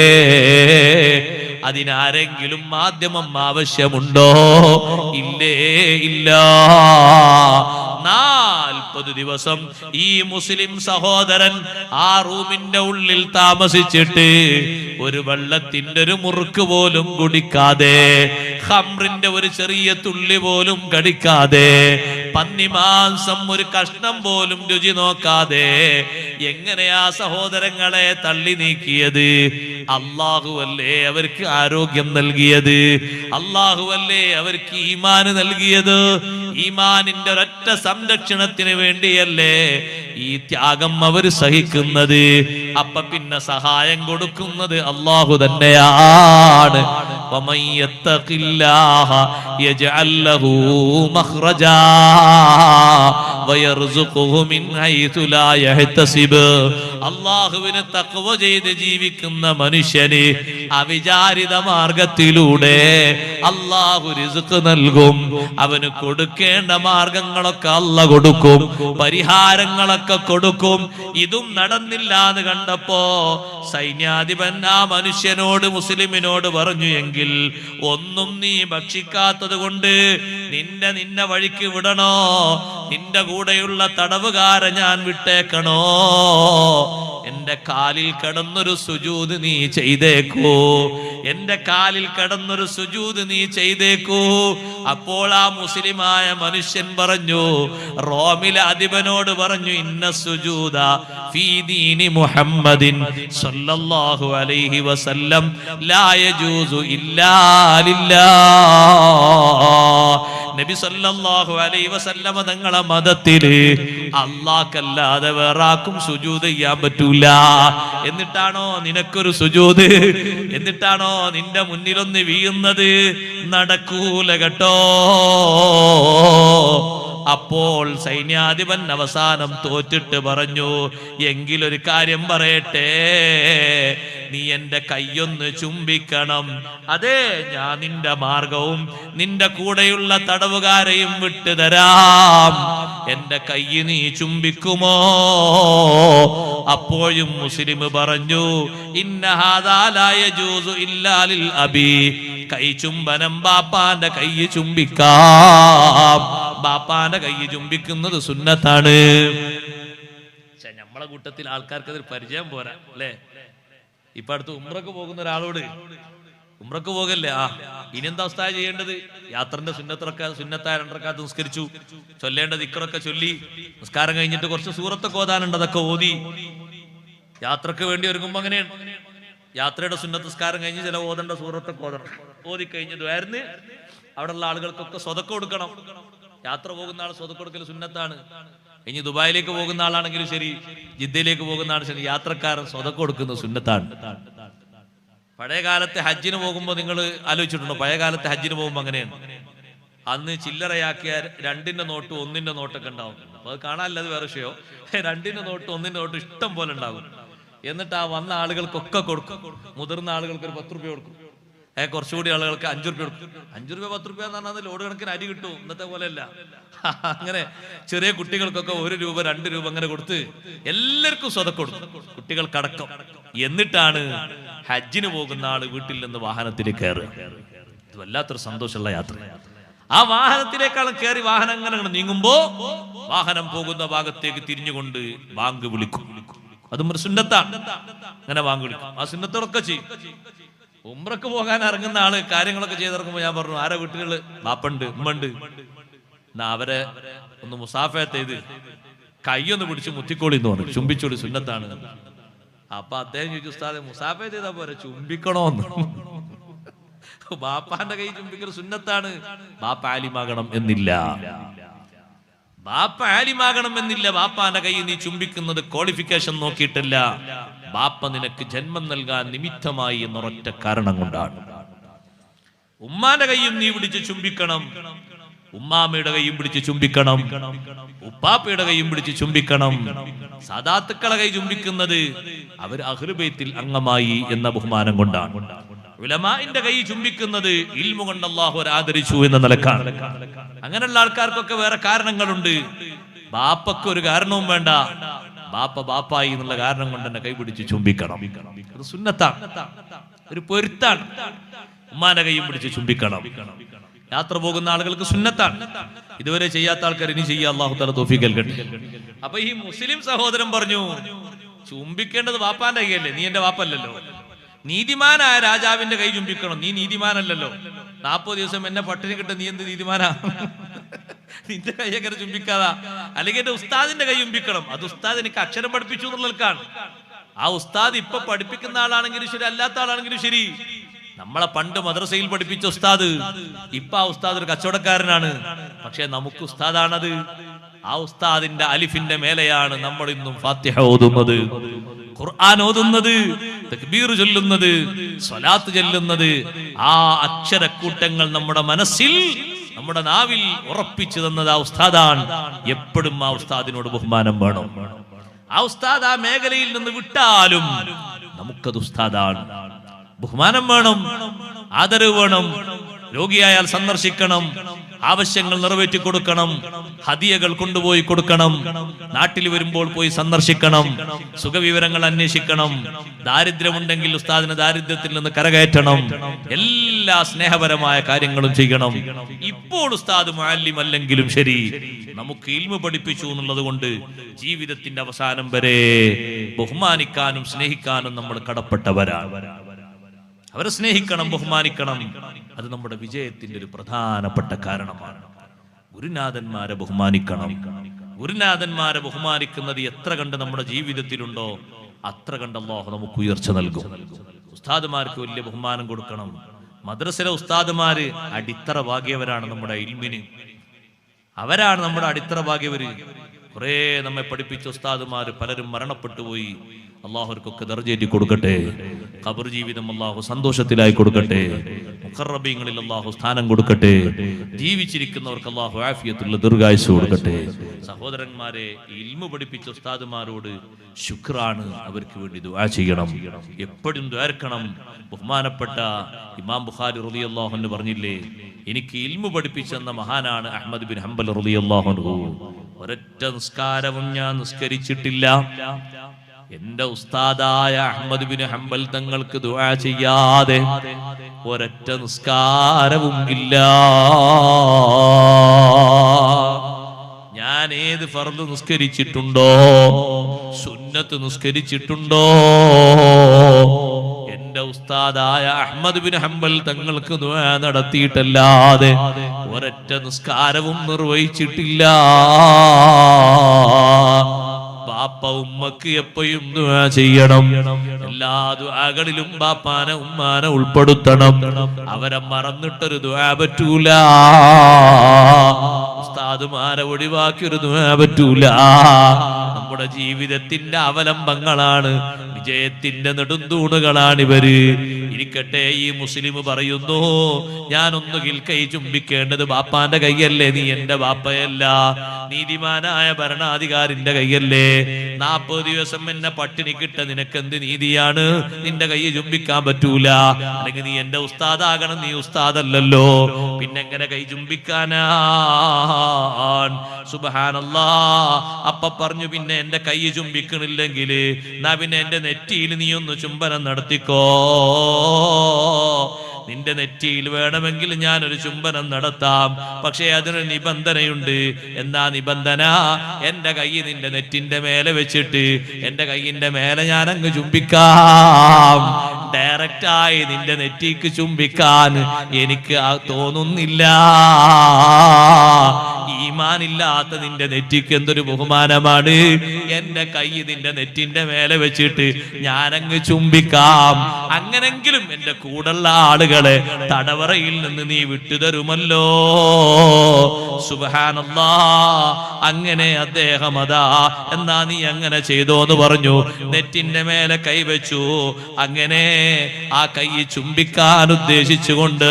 അതിനാരെങ്കിലും മാധ്യമം ആവശ്യമുണ്ടോ? ഇല്ലേ, ഇല്ല. 40 ദിവസം ഈ മുസ്ലിം സഹോദരൻ ആ റൂമിന്റെ ഉള്ളിൽ താമസിച്ചിട്ട് ഒരു വെള്ളത്തിന്റെ ഒരു മുറുക്ക് പോലും കുടിക്കാതെ, ഖംറിന്റെ ഒരു ചെറിയ തുള്ളി പോലും കടിക്കാതെ, പന്നിമാംസം ഒരു കഷ്ണം പോലും രുചി നോക്കാതെ എങ്ങനെയാ സഹോദരങ്ങളെ തള്ളി നീക്കിയത്? അല്ലാഹുവല്ലേ അവർക്ക് ആരോഗ്യം നൽകിയത്? അല്ലാഹുവല്ലേ അവർക്ക് ഈമാൻ നൽകിയത്? ഈമാനിന്റെ ഒരൊറ്റ സംരക്ഷണത്തിന് വേണ്ടിയല്ലേ ഈ ത്യാഗം അവർ സഹിക്കുന്നത്? അപ്പൊ പിന്നെ സഹായം കൊടുക്കുന്നത് അല്ലാഹു തന്നെയാണ്. അല്ലാഹുവിനെ തഖ്വ ചെയ്ത് ജീവിക്കുന്ന മനുഷ്യന് അവിചാരിത മാർഗത്തിലൂടെ അല്ലാഹു റിസ്ക് നൽകും. അവന് കൊടുക്കേണ്ട മാർഗങ്ങളൊക്കെ അല്ലാഹു കൊടുക്കും, പരിഹാരങ്ങളൊക്കെ കൊടുക്കും. ഇതും നടന്നില്ല എന്ന് കണ്ടപ്പോ സൈന്യാധിപൻ ആ മനുഷ്യനോട്, മുസ്ലിമിനോട് പറഞ്ഞു, എങ്കിൽ ഒന്നും നീ ഭക്ഷിക്കാത്തത് കൊണ്ട് നിന്നെ വഴിക്ക് വിടണോ? നിന്റെ കൂടെയുള്ള തടവുകാരെ ഞാൻ വിട്ടേക്കണോ? എന്റെ കാലിൽ കിടന്നൊരു സുജൂദ് നീ ചെയ്തേക്കൂ, എന്റെ കാലിൽ കിടന്നൊരു സുജൂദ് നീ ചെയ്തേക്കൂ. അപ്പോൾ ആ മുസ്ലിമായ മനുഷ്യൻ പറഞ്ഞു, റോമിലെ അധിപനോട് പറഞ്ഞു, ഇന്ന സുജൂദ ഫീ ദീനി മുഹമ്മദിൻ സല്ലല്ലാഹു അലൈഹി വസല്ലം ലാ യജൂസു ഇല്ലാ ലില്ലാഹ്. നബി സല്ലല്ലാഹു അലൈഹി വസല്ലമ തങ്ങളെ മതത്തില് അല്ലാഹ്ക്കല്ലാതെ വേറാക്കും സുജൂദ് ചെയ്യാൻ പറ്റൂല. എന്നിട്ടാണോ നിനക്കൊരു സുജൂദ്? എന്നിട്ടാണോ നിന്റെ മുന്നിലൊന്ന് വീഴുന്നത്? നടക്കൂല കേട്ടോ. അപ്പോൾ സൈന്യാധിപൻ അവസാനം തോറ്റിട്ട് പറഞ്ഞു, എങ്കിലൊരു കാര്യം പറയട്ടെ, നീ എന്റെ കൈയൊന്ന് ചുംബിക്കണം. അതെ, ഞാൻ നിന്റെ മാർഗവും നിന്റെ കൂടെയുള്ള തടവുകാരെയും വിട്ടുതരാം. എന്റെ കൈ നീ ചുംബിക്കുമോ? അപ്പോഴും മുസ്ലിം പറഞ്ഞു, ഇന്ന ഹാദാ ലാ യജൂസു ഇല്ലാ ലിൽ അബി. കൈ ചുംബനം ബാപ്പാന്റെ കൈ ചുംബിക്കാം. ബാപ്പാന്റെ കൈ ചുംബിക്കുന്നത് സുന്നത്താണ്. നമ്മളെ കൂട്ടത്തിൽ ആൾക്കാർക്ക് അതൊരു പരിചയം പോരാ അല്ലേ? ഇപ്പൊ അടുത്ത് ഉംറക്ക് പോകുന്ന ഒരാളോട്, ഉംറക്ക് പോകല്ലേ, ഇനി എന്താ അവസ്ഥ ചെയ്യേണ്ടത്? യാത്രന്റെ സുന്നത്തായ 2 റക്അത്ത് നിസ്കരിച്ചു, ചൊല്ലേണ്ട ദിക്റൊക്കെ ചൊല്ലി, നിസ്കാരം കഴിഞ്ഞിട്ട് കുറച്ച് സൂറത്തൊക്കെ ഓതാനുണ്ട്, അതൊക്കെ ഓതി. യാത്രക്ക് വേണ്ടി ഒരുങ്ങുമ്പോ അങ്ങനെയാണ്. യാത്രയുടെ സുന്നത്ത് നിസ്കാരം കഴിഞ്ഞ് ചില ഓതേണ്ട സൂറത്തൊക്കെ ഓതണം. ഓതി കഴിഞ്ഞ് ദുആർന്ന് അവിടെയുള്ള ആളുകൾക്കൊക്കെ സ്വതക്ക കൊടുക്കണം. യാത്ര പോകുന്ന ആൾ സ്വതക്ക കൊടുക്കൽ സുന്നത്താണ്. ഇനി ദുബായിലേക്ക് പോകുന്ന ആളാണെങ്കിലും ശരി, ജിദ്ദയിലേക്ക് പോകുന്ന ആൾ ശരി, യാത്രക്കാരൻ സ്വതക്ക കൊടുക്കുന്നത് സുന്നത്താണ്. പഴയ കാലത്തെ ഹജ്ജിന് പോകുമ്പോൾ നിങ്ങൾ ആലോചിച്ചിട്ടുണ്ടോ? പഴയ കാലത്തെ ഹജ്ജിന് പോകുമ്പോൾ അങ്ങനെയാണ്. അന്ന് ചില്ലറയാക്കിയ 2ന്റെ നോട്ട് 1ന്റെ നോട്ടൊക്കെ ഉണ്ടാവും. അപ്പൊ അത് കാണാനല്ല, അത് വേറെ വിഷയോ. 2ന്റെ നോട്ട് 1ന്റെ നോട്ട് ഇഷ്ടം പോലെ ഉണ്ടാകും. എന്നിട്ട് ആ വന്ന ആളുകൾക്കൊക്കെ കൊടുക്കും. മുതിർന്ന ആളുകൾക്ക് ഒരു 10 രൂപ കൊടുക്കും, കുറച്ചുകൂടി ആളുകൾക്ക് 5 രൂപ കൊടുക്കും. 5 രൂപ 10 രൂപ എന്ന് പറഞ്ഞാൽ ലോഡ് കണക്കിന് അരി കിട്ടും. ഇന്നത്തെ പോലെയല്ല. അങ്ങനെ ചെറിയ കുട്ടികൾക്കൊക്കെ 1 രൂപ 2 രൂപ അങ്ങനെ കൊടുത്ത് എല്ലാവർക്കും സ്വതക്ക കൊടുക്കും, കുട്ടികൾക്കടക്കം. എന്നിട്ടാണ് ഹജ്ജിന് പോകുന്ന ആള് വീട്ടിൽ നിന്ന് വാഹനത്തിൽ കയറുക. ഇത് വല്ലാത്തൊരു സന്തോഷമുള്ള യാത്ര. ആ വാഹനത്തിലേക്കാളും കയറി വാഹനം അങ്ങനെ നീങ്ങുമ്പോ വാഹനം പോകുന്ന ഭാഗത്തേക്ക് തിരിഞ്ഞുകൊണ്ട് ബാങ്ക് വിളിക്കും. അതും ഒരു സുന്നത്താണ്. അങ്ങനെ ബാങ്ക് വിളിക്കും. ആ സുന്നത്തോടൊക്കെ ചെയ്യും. ഉംറക്ക് പോകാൻ ഇറങ്ങുന്ന ആള് കാര്യങ്ങളൊക്കെ ചെയ്തിറങ്ങുമ്പോ ഞാൻ പറഞ്ഞു, ആരെ വീട്ടുകള് ബാപ്പുണ്ട്, ഉമ്മണ്ട്, എന്നാ അവരെ ഒന്ന് മുസാഫത്ത് ചെയ്ത് കൈയൊന്ന് പിടിച്ച് മുത്തിക്കോളി എന്ന് പറഞ്ഞു. ചുംബിച്ചോളി, സുന്നത്താണ്. അപ്പൊ അദ്ദേഹം ചോദിച്ചു, ഉസ്താദെ മുസാഫത്ത് ചെയ്താ പോരെ, ചുംബിക്കണോന്ന്. ബാപ്പാന്റെ കൈ ചുംബിക്കൽ സുന്നത്താണ്. ബാപ്പ ആലിമാകണം എന്നില്ല. ബാപ്പ ആലിമാകണം എന്നില്ല. ബാപ്പാന്റെ കൈ നീ ചുംബിക്കുന്നത് ക്വാളിഫിക്കേഷൻ നോക്കിയിട്ടല്ല, ബാപ്പ നിനക്ക് ജന്മം നൽകാൻ നിമിത്തമായി എന്നൊരൊറ്റ കാരണം കൊണ്ടാണ്. ഉമ്മാന്റെ കൈയും നീ പിടിച്ച് ചുംബിക്കണം, ഉമ്മാമ്മയുടെ കൈയും പിടിച്ച് ചുംബിക്കണം, ഉപ്പാപ്പയുടെ കൈയും പിടിച്ച് ചുംബിക്കണം. സാദാത്തുക്കളെ കൈ ചുംബിക്കുന്നത് അവർ അഹ്ലു ബൈത്തിൽ അംഗമായി എന്ന ബഹുമാനം കൊണ്ടാണ്. ഉലമാഇന്റെ കൈ ചുംബിക്കുന്നത് ഇൽമു കൊണ്ട് അല്ലാഹു ആദരിച്ചു എന്ന നിലക്കാണ്. അങ്ങനെയുള്ള ആൾക്കാർക്കൊക്കെ വേറെ കാരണങ്ങളുണ്ട്. ബാപ്പക്ക് ഒരു കാരണവും വേണ്ട, ബാപ്പ ബാപ്പായി എന്നുള്ള കാരണം കൊണ്ട് തന്നെ കൈപിടിച്ച് ചുംബിക്കണം. ഒരു സുന്നത്താണ്, ഒരു പൊരുത്താണ്. ഉമ്മാന്റെ കൈയും പിടിച്ച് ചുംബിക്കണം. യാത്ര പോകുന്ന ആളുകൾക്ക് സുന്നത്താണ്. ഇതുവരെ ചെയ്യാത്ത ആൾക്കാർ ഇനി ചെയ്യാ, അല്ലാഹു തആല തൗഫീഖ് നൽകട്ടെ. അപ്പൊ ഈ മുസ്ലിം സഹോദരൻ പറഞ്ഞു, ചുംബിക്കേണ്ടത് ബാപ്പാന്റെ കൈയല്ലേ, നീ എന്റെ ബാപ്പല്ലല്ലോ. നീതിമാനായ രാജാവിന്റെ കൈ ചുംബിക്കണം, നീ നീതിമാനല്ലല്ലോ. 40 ദിവസം എന്നെ പട്ടിണി കിട്ട, നീ എന്ത് നീതിമാനാ? നിന്റെ കൈ എങ്ങനെ ചുംബിക്കാതാ? അല്ലെങ്കിൽ എന്റെ ഉസ്താദിന്റെ കൈ ചുംബിക്കണം. അത് ഉസ്താദ് എനിക്ക് അക്ഷരം പഠിപ്പിച്ചു എന്നുള്ളതാണ്. ആ ഉസ്താദ് ഇപ്പൊ പഠിപ്പിക്കുന്ന ആളാണെങ്കിലും ശരി, അല്ലാത്ത ആളാണെങ്കിലും ശരി, നമ്മളെ പണ്ട് മദ്രസയിൽ പഠിപ്പിച്ച ഉസ്താദ് ഇപ്പൊ ആ ഉസ്താദ് ഒരു കച്ചവടക്കാരനാണ്. പക്ഷെ നമുക്ക് ഉസ്താദാണത്. ആ ഉസ്താദിന്റെ അലിഫിന്റെ മേലെയാണ് നമ്മൾ ഇന്നും ഫാത്തിഹ ഓതുന്നത്, ഖുർആൻ ഓതുന്നത്, തക്ബീർ ചൊല്ലുന്നത്, സ്വലാത്ത് ചൊല്ലുന്നത്. ആ അക്ഷരക്കൂട്ടങ്ങൾ നമ്മുടെ മനസ്സിൽ, നമ്മുടെ നാവിൽ ഉറപ്പിച്ചു തന്നത് ആ ഉസ്താദാണ്. എപ്പോഴും ആ ഉസ്താദിനോട് ബഹുമാനം വേണം. ആ ഉസ്താദ് ആ മേഖലയിൽ നിന്ന് വിട്ടാലും നമുക്കത് ഉസ്താദാണ്. ബഹുമാനം വേണം, ആദരവ് വേണം. രോഗിയായാൽ സന്ദർശിക്കണം, ആവശ്യങ്ങൾ നിറവേറ്റി കൊടുക്കണം, ഹദിയകൾ കൊണ്ടുപോയി കൊടുക്കണം, നാട്ടിൽ വരുമ്പോൾ പോയി സന്ദർശിക്കണം, സുഖവിവരങ്ങൾ അന്വേഷിക്കണം, ദാരിദ്ര്യമുണ്ടെങ്കിൽ ഉസ്താദിന് ദാരിദ്ര്യത്തിൽ നിന്ന് കരകയറ്റണം. എല്ലാ സ്നേഹപരമായ കാര്യങ്ങളും ചെയ്യണം. ഇപ്പോൾ ഉസ്താദ് മുഅല്ലിം അല്ലെങ്കിലും ശരി, നമുക്ക് ഇൽമു പഠിപ്പിച്ചു എന്നുള്ളത് കൊണ്ട് ജീവിതത്തിന്റെ അവസാനം വരെ ബഹുമാനിക്കാനും സ്നേഹിക്കാനും നമ്മൾ കടപ്പെട്ടവരാണ്. അവരെ സ്നേഹിക്കണം, ബഹുമാനിക്കണം. അത് നമ്മുടെ വിജയത്തിന്റെ ഒരു പ്രധാനപ്പെട്ട കാരണമാണ്. ഗുരുനാഥന്മാരെ ബഹുമാനിക്കണം. ഗുരുനാഥന്മാരെ ബഹുമാനിക്കുന്നത് എത്ര കണ്ട് നമ്മുടെ ജീവിതത്തിലുണ്ടോ അത്ര കണ്ട് അല്ലാഹു നമുക്ക് ഉയർച്ച നൽകും. ഉസ്താദുമാർക്ക് വലിയ ബഹുമാനം കൊടുക്കണം. മദ്രസയിലെ ഉസ്താദുമാര് അടിത്തറ ഭാഗ്യവരാണ് നമ്മുടെ ഇൽമിന്. അവരാണ് നമ്മുടെ അടിത്തറ ഭാഗ്യവര്. കുറെ നമ്മെ പഠിപ്പിച്ച ഉസ്താദുമാര് പലരും മരണപ്പെട്ടു പോയി. അള്ളാഹുർക്കൊക്കെ ദർജയേറ്റി കൊടുക്കട്ടെ. ഖബർ ജീവിതം അള്ളാഹു സന്തോഷത്തിലായി കൊടുക്കട്ടെ. മുഖറബീങ്ങളിൽ അള്ളാഹു സ്ഥാനം കൊടുക്കട്ടെ. ജീവിച്ചിരിക്കുന്നവർക്ക് അള്ളാഹു ആഫിയത്തുള്ള ദീർഘായുസ്സ് കൊടുക്കട്ടെ. സഹോദരന്മാരെ, ഇൽമു പഠിപ്പിച്ച ഉസ്താദുമാരോട് ശുക്റാണ്. അവർക്ക് വേണ്ടി ദുആ ചെയ്യണം, എപ്പോഴും ദ്വാരക്കണം. ബഹുമാനപ്പെട്ട ഇമാം ബുഖാരി റളിയല്ലാഹു അൻഹു പറഞ്ഞില്ലേ, എനിക്ക് ഇൽമു പഠിപ്പിച്ചെന്ന മഹാനാണ് അഹ്മദ് ബിൻ ഹംബൽ റളിയല്ലാഹു അൻഹു. ഒരൊറ്റ നിസ്കാരവും ഞാൻ നിസ്കരിച്ചിട്ടില്ല, എന്റെ ഉസ്താദായ അഹ്മദ് ബിൻ ഹംബൽ തങ്ങൾക്ക് ദുആ ചെയ്യാതെ ഒരൊറ്റ നിസ്കാരവും ഇല്ല. ഞാൻ ഏത് ഫർദ് നിസ്കരിച്ചിട്ടുണ്ടോ, സുന്നത്ത് നിസ്കരിച്ചിട്ടുണ്ടോ, എന്റെ ഉസ്താദായ അഹ്മദ് ബിൻ ഹംബൽ തങ്ങൾക്ക് ദുആ നടത്തിയിട്ടല്ലാതെ ഒരൊറ്റ നിസ്കാരവും നിർവഹിച്ചിട്ടില്ല. ബാപ്പ ഉമ്മക്ക് എപ്പോഴും ദുആ ചെയ്യണം. എല്ലാ ദുആകളിലും ബാപ്പാനെ ഉമ്മാനെ ഉൾപ്പെടുത്തണം. അവരെ മറന്നിട്ടൊരു ദുആ പറ്റൂല. ഉസ്താദുമാരെ ഒഴിവാക്കി ഒരു ദുആ പറ്റൂല. നമ്മുടെ ജീവിതത്തിന്റെ അവലംബങ്ങളാണ്, വിജയത്തിന്റെ നെടുന്തൂണുകളാണിവര്. ഇരിക്കട്ടെ, ഈ മുസ്ലിം പറയുന്നു, ഞാനൊന്നുകിൽ കൈ ചുംബിക്കേണ്ടത് ബാപ്പാന്റെ കൈയല്ലേ, നീ എന്റെ ബാപ്പയല്ല, നീതിമാനായ ഭരണാധികാരിന്റെ കൈയല്ലേ. 40 ദിവസം എന്നെ പട്ടിണി കിട്ട നിനക്കെന്ത് നീതിയാണ്? നിന്റെ കൈ ചുംബിക്കാൻ പറ്റൂല. അല്ലെങ്കിൽ നീ എന്റെ ഉസ്താദാകണം, നീ ഉസ്താദല്ലല്ലോ, പിന്നെങ്ങനെ കൈ ചുംബിക്കാനാ? സുബ്ഹാനല്ലാഹ്. അപ്പ പറഞ്ഞു, പിന്നെ എന്റെ കൈ ചുംബിക്കണില്ലെങ്കിൽ എന്നാ പിന്നെ എന്റെ നെറ്റിയിൽ നീ ഒന്ന് ചുംബനം നടത്തിക്കോ. നിന്റെ നെറ്റിയിൽ വേണമെങ്കിൽ ഞാനൊരു ചുംബനം നടത്താം, പക്ഷേ അതിനൊരു നിബന്ധനയുണ്ട്. എന്നാ നിബന്ധന? എന്റെ കൈ നിന്റെ നെറ്റിന്റെ മേലെ വെച്ചിട്ട് എന്റെ കൈയിന്റെ മേലെ ഞാൻ അങ്ങ് ചുംബിക്കാം. ഡയറക്റ്റായി നിന്റെ നെറ്റിക്ക് ചുംബിക്കാൻ എനിക്ക് തോന്നുന്നില്ല. ഈമാനില്ലാത്ത നിന്റെ നെറ്റിക്ക് എന്തൊരു ബഹുമാനമാണ്. എന്റെ കൈ നിന്റെ നെറ്റിന്റെ മേലെ വെച്ചിട്ട് ഞാനങ്ങ് ചുംബിക്കാം. അങ്ങനെങ്കിലും എന്റെ കൂടുള്ള ആളുകളെ തടവറയിൽ നിന്ന് നീ വിട്ടുതരുമല്ലോ. സുബ്ഹാനല്ലാഹ്. അങ്ങനെ അദ്ദേഹം അതാ എന്നാ നീ അങ്ങനെ ചെയ്തോന്ന് പറഞ്ഞു. നെറ്റിന്റെ മേലെ കൈവച്ചു. അങ്ങനെ ആ കൈ ചുംബിക്കാൻ ഉദ്ദേശിച്ചുകൊണ്ട്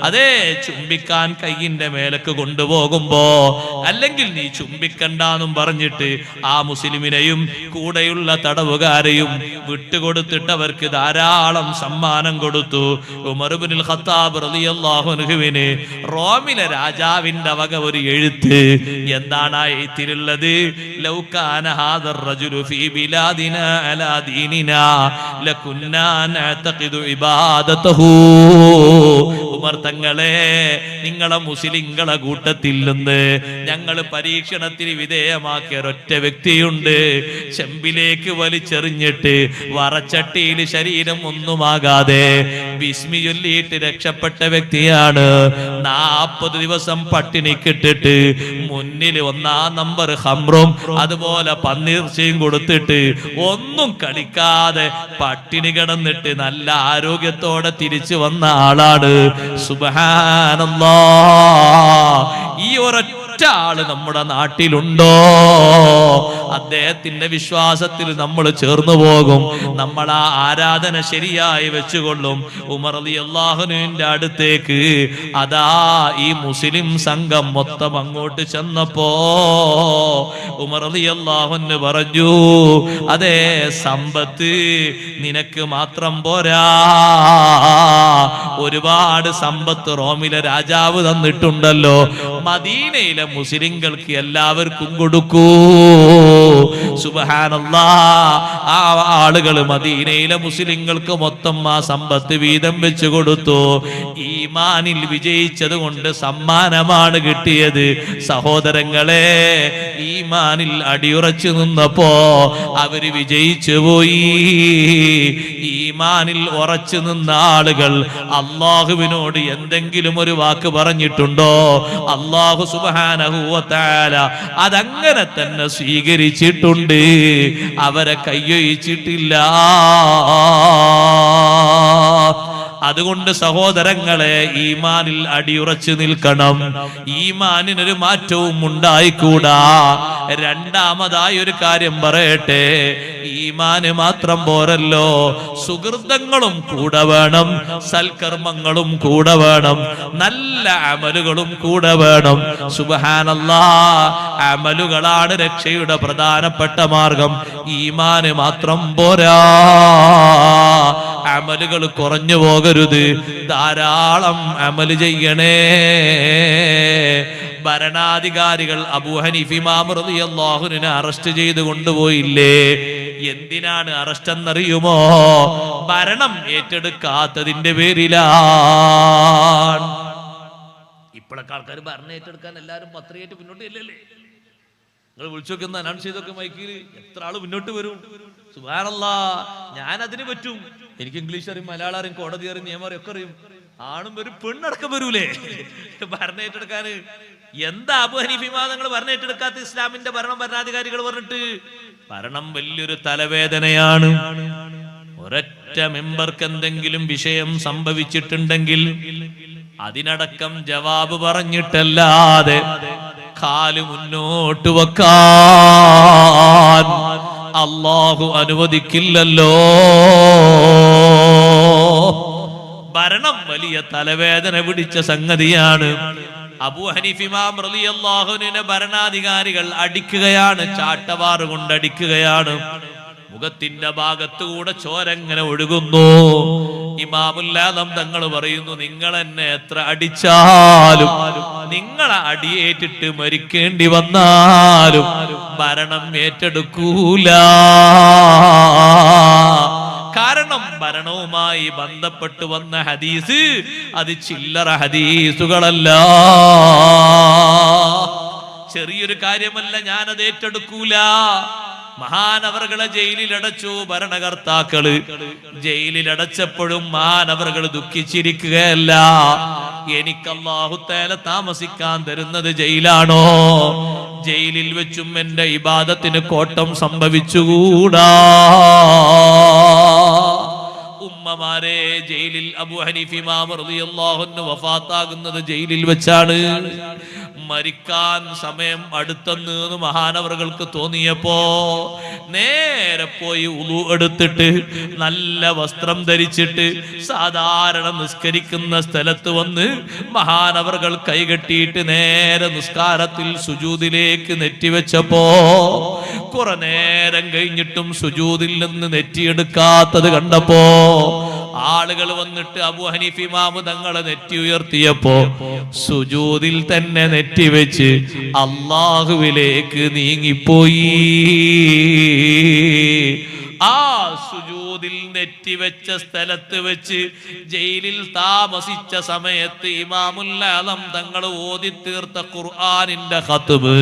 അതേ ചുംബിക്കാൻ കൈയിന്റെ മേലേക്ക് കൊണ്ടുപോകുമ്പോ, അല്ലെങ്കിൽ നീ ചുംബിക്കണ്ടെന്നും പറഞ്ഞിട്ട് ആ മുസ്ലിമിനെയും കൂടെയുള്ള തടവുകാരെയും വിട്ടുകൊടുത്തിട്ട് അവർക്ക് ധാരാളം സമ്മാനം കൊടുത്തു. ഉമർ ഇബ്നുൽ ഖത്താബ് റളിയല്ലാഹു അൻഹുവിന് റോമിലെ രാജാവിന്റെ വക ഒരു എഴുത്ത്. എന്താണ് ആ എഴുത്തിലുള്ളത്? ലൗ കാന ഹാദർ റജുലു ഫീ ബിലാദിനാ അലാ ദീനിനാ ലകുന്നാ നഅതഖിദു ഇബാദതഹു. ഉമർ തങ്ങളെ, നിങ്ങളെ മുസ്ലിങ്ങളെ കൂട്ടത്തിൽ നിന്ന് ഞങ്ങൾ പരീക്ഷണത്തിന് വിധേയമാക്കിയ ഒരൊറ്റ വ്യക്തിയുണ്ട്. ചെമ്പിലേക്ക് വലിച്ചെറിഞ്ഞിട്ട് വറച്ചട്ടിയിൽ ശരീരം ഒന്നുമാകാതെ ബിസ്മി ചൊല്ലിയിട്ട് രക്ഷപ്പെട്ട വ്യക്തിയാണ്. 40 ദിവസം പട്ടിണിക്കിട്ടിട്ട് മുന്നിൽ 1-ാം നമ്പർ ഹംറും അതുപോലെ പന്നീർച്ചയും കൊടുത്തിട്ട് ഒന്നും കളിക്കാതെ പട്ടിണി കിടന്നിട്ട് നല്ല ആരോഗ്യത്തോടെ തിരിച്ചു വന്ന ആളാണ്. സുബ്ഹാനല്ലാഹ്. ഈ ഒരൊറ്റ ആള് നമ്മുടെ നാട്ടിലുണ്ടോ? അദ്ദേഹത്തിന്റെ വിശ്വാസത്തിൽ നമ്മൾ ചേർന്നു പോകും. നമ്മൾ ആ ആരാധന ശരിയായി വെച്ചുകൊള്ളും. ഉമർ റളിയല്ലാഹു അൻഹുവിന്റെ അടുത്തേക്ക് അതാ ഈ മുസ്ലിം സംഘം മൊത്തം അങ്ങോട്ട് ചെന്നപ്പോ ഉമർ റളിയല്ലാഹു അൻഹു പറഞ്ഞു, അതേ സമ്പത്ത് നിനക്ക് മാത്രം പോരാ, ഒരുപാട് സമ്പത്ത് റോമിലെ രാജാവ് തന്നിട്ടുണ്ടല്ലോ, മദീനയിലെ മുസ്ലിങ്ങൾക്ക് എല്ലാവർക്കും കൊടുക്കൂ. സുബ്ഹാനല്ലാഹ്. ആ ആളുകൾ മദീനയിലെ മുസ്ലിങ്ങൾക്ക് മൊത്തം ആ സമ്പത്ത് വീതം വെച്ചു കൊടുത്തു. ഈമാനിൽ വിജയിച്ചത് കൊണ്ട് സമ്മാനമാണ് കിട്ടിയത്. സഹോദരങ്ങളെ, ഈമാനിൽ അടിയുറച്ചു നിന്നപ്പോ അവര് വിജയിച്ചു പോയി. ഈമാനിൽ ഉറച്ചു നിന്ന ആളുകൾ അള്ളാഹുവിനോട് എന്തെങ്കിലും ഒരു വാക്ക് പറഞ്ഞിട്ടുണ്ടോ? അള്ളാഹു സുബ്ഹാനഹു വ തആല അതങ്ങനെ തന്നെ സ്വീകരിച്ചിട്ടുണ്ട്. അവരെ കയ്യൊഴിച്ചിട്ടില്ല. അതുകൊണ്ട് സഹോദരങ്ങളെ, ഈമാനിൽ അടിയുറച്ചു നിൽക്കണം. ഈമാനിനൊരു മാറ്റവും ഉണ്ടായിക്കൂടാ. രണ്ടാമതായി ഒരു കാര്യം പറയട്ടെ, ഈമാന് മാത്രം പോരല്ലോ, സുഹൃതങ്ങളും കൂടെ വേണം, സൽക്കർമ്മങ്ങളും കൂടെ വേണം, നല്ല അമലുകളും കൂടെ വേണം. സുബ്ഹാനല്ലാഹ്. അമലുകളാണ് രക്ഷയുടെ പ്രധാനപ്പെട്ട മാർഗം. ഈമാന് മാത്രം പോരാ. അമലുകൾ കുറഞ്ഞു പോകരുത്. ധാരാളം അമല് ചെയ്യണേ. ഭരണാധികാരികൾ അബൂ ഹനീഫ ഇമാം റളിയല്ലാഹു അൻഹു അറസ്റ്റ് ചെയ്ത് കൊണ്ടുപോയില്ലേ? എന്തിനാണ് അറസ്റ്റ് എന്നറിയുമോ? ഭരണം ഏറ്റെടുക്കാത്തതിന്റെ പേരിലാണ്. ഇപ്പോഴൊക്കെ ആൾക്കാർ ഭരണം ഏറ്റെടുക്കാൻ എല്ലാവരും പത്രയായിട്ട് മുന്നോട്ട് ഇല്ലല്ലേ? നിങ്ങൾ വിളിച്ചു നോക്കുന്ന അനൗൺസ് ചെയ്തൊക്കെ മൈക്കിൽ എത്ര ആള് മുന്നോട്ട് വരും? സുബ്ഹാനല്ലാഹ്. ഞാൻ അതിന് പറ്റും. എനിക്ക് ഇംഗ്ലീഷ് അറിയും, മലയാളം അറിയും, കോടതി അറിയും, നിയമം അറിയും, ഒക്കെ അറിയും. ആണും വരും, പെണ്ണടക്കം വരൂലേ ഭരണം ഏറ്റെടുക്കാന്? എന്താ അബൂ ഹനീഫ ഇമാം തങ്ങൾ ഭരണം ഏറ്റെടുക്കാത്ത? ഇസ്ലാമിന്റെ ഭരണാധികാരികൾ പറഞ്ഞിട്ട് ഭരണം വലിയൊരു തലവേദനയാണ്. ഒരൊറ്റ മെമ്പർക്ക് എന്തെങ്കിലും വിഷയം സംഭവിച്ചിട്ടുണ്ടെങ്കിൽ അതിനടക്കം ജവാബ് പറഞ്ഞിട്ടല്ലാതെ കാല് മുന്നോട്ട് വെക്കാൻ അല്ലാഹു അനുവദിക്കില്ലല്ലോ. ഭരണം വലിയ തലവേദന പിടിച്ച സംഗതിയാണ്. അബൂ ഹനീഫ ഇമാം റളിയല്ലാഹു അൻഹുവിനെ ഭരണാധികാരികൾ അടിക്കുകയാണ്, ചാട്ടവാറ് കൊണ്ട് അടിക്കുകയാണ്. മുഖത്തിന്റെ ഭാഗത്തുകൂടെ ചോരങ്ങനെ ഒഴുകുന്നു. ഇമാമുൽ ആദം തങ്ങൾ പറയുന്നു, നിങ്ങൾ എന്നെ എത്ര അടിച്ചാലും, നിങ്ങളെ അടിയേറ്റിട്ട് മരിക്കേണ്ടി വന്നാലും ഭരണം ഏറ്റെടുക്കൂല. കാരണം കാരണം ഭരണവുമായി ബന്ധപ്പെട്ട് വന്ന ഹദീസ് അത് ചില്ലറ ഹദീസുകളല്ല, ചെറിയൊരു കാര്യമല്ല. ഞാനത് ഏറ്റെടുക്കൂല. മഹാനവറുകളെ ജയിലിലടച്ചു ഭരണകർത്താക്കള്. ജയിലിലടച്ചപ്പോഴും മഹാനവറുകൾ ദുഃഖിച്ചിരിക്കുകയല്ല. എനിക്ക് അല്ലാഹു തആല താമസിക്കാൻ തരുന്നത് ജയിലാണോ? ജയിലിൽ വെച്ചും എന്റെ ഇബാദത്തിന് കോട്ടം സംഭവിച്ചുകൂടാ. ഉമ്മമാരെ, ജയിലിൽ അബൂ ഹനീഫ ഇമാം റളിയല്ലാഹു അൻഹു വഫാത്താകുന്നത് ജയിലിൽ വെച്ചാണ്. മരിക്കാൻ സമയം അടുത്തെന്ന് മഹാനവറുകൾക്ക് തോന്നിയപ്പോ നേരെ പോയി ഉളു എടുത്തിട്ട് നല്ല വസ്ത്രം ധരിച്ചിട്ട് സാധാരണ നിസ്കരിക്കുന്ന സ്ഥലത്ത് വന്ന് മഹാനവറുകൾ കൈകെട്ടിയിട്ട് നേരെ നിസ്കാരത്തിൽ സുജൂദിലേക്ക് നെറ്റിവെച്ചപ്പോ കുറെ നേരം കഴിഞ്ഞിട്ടും സുജൂദിൽ നിന്ന് നെറ്റിയെടുക്കാത്തത് കണ്ടപ്പോ ആളുകൾ വന്നിട്ട് അബൂ ഹനീഫ ഇമാം തങ്ങളെ നെറ്റി ഉയർത്തിയപ്പോ സുജൂദിൽ തന്നെ നെറ്റിവെച്ച് അല്ലാഹുവിലേക്ക് നീങ്ങിപ്പോയി. ആ സുജൂദിൽ നെറ്റിവെച്ച സ്ഥലത്ത് വെച്ച് ജയിലിൽ താമസിച്ച സമയത്ത് ഇമാമുൽ ആലം തങ്ങൾ ഓതി തീർത്ത ഖുർആനിന്റെ ഖത്ബ്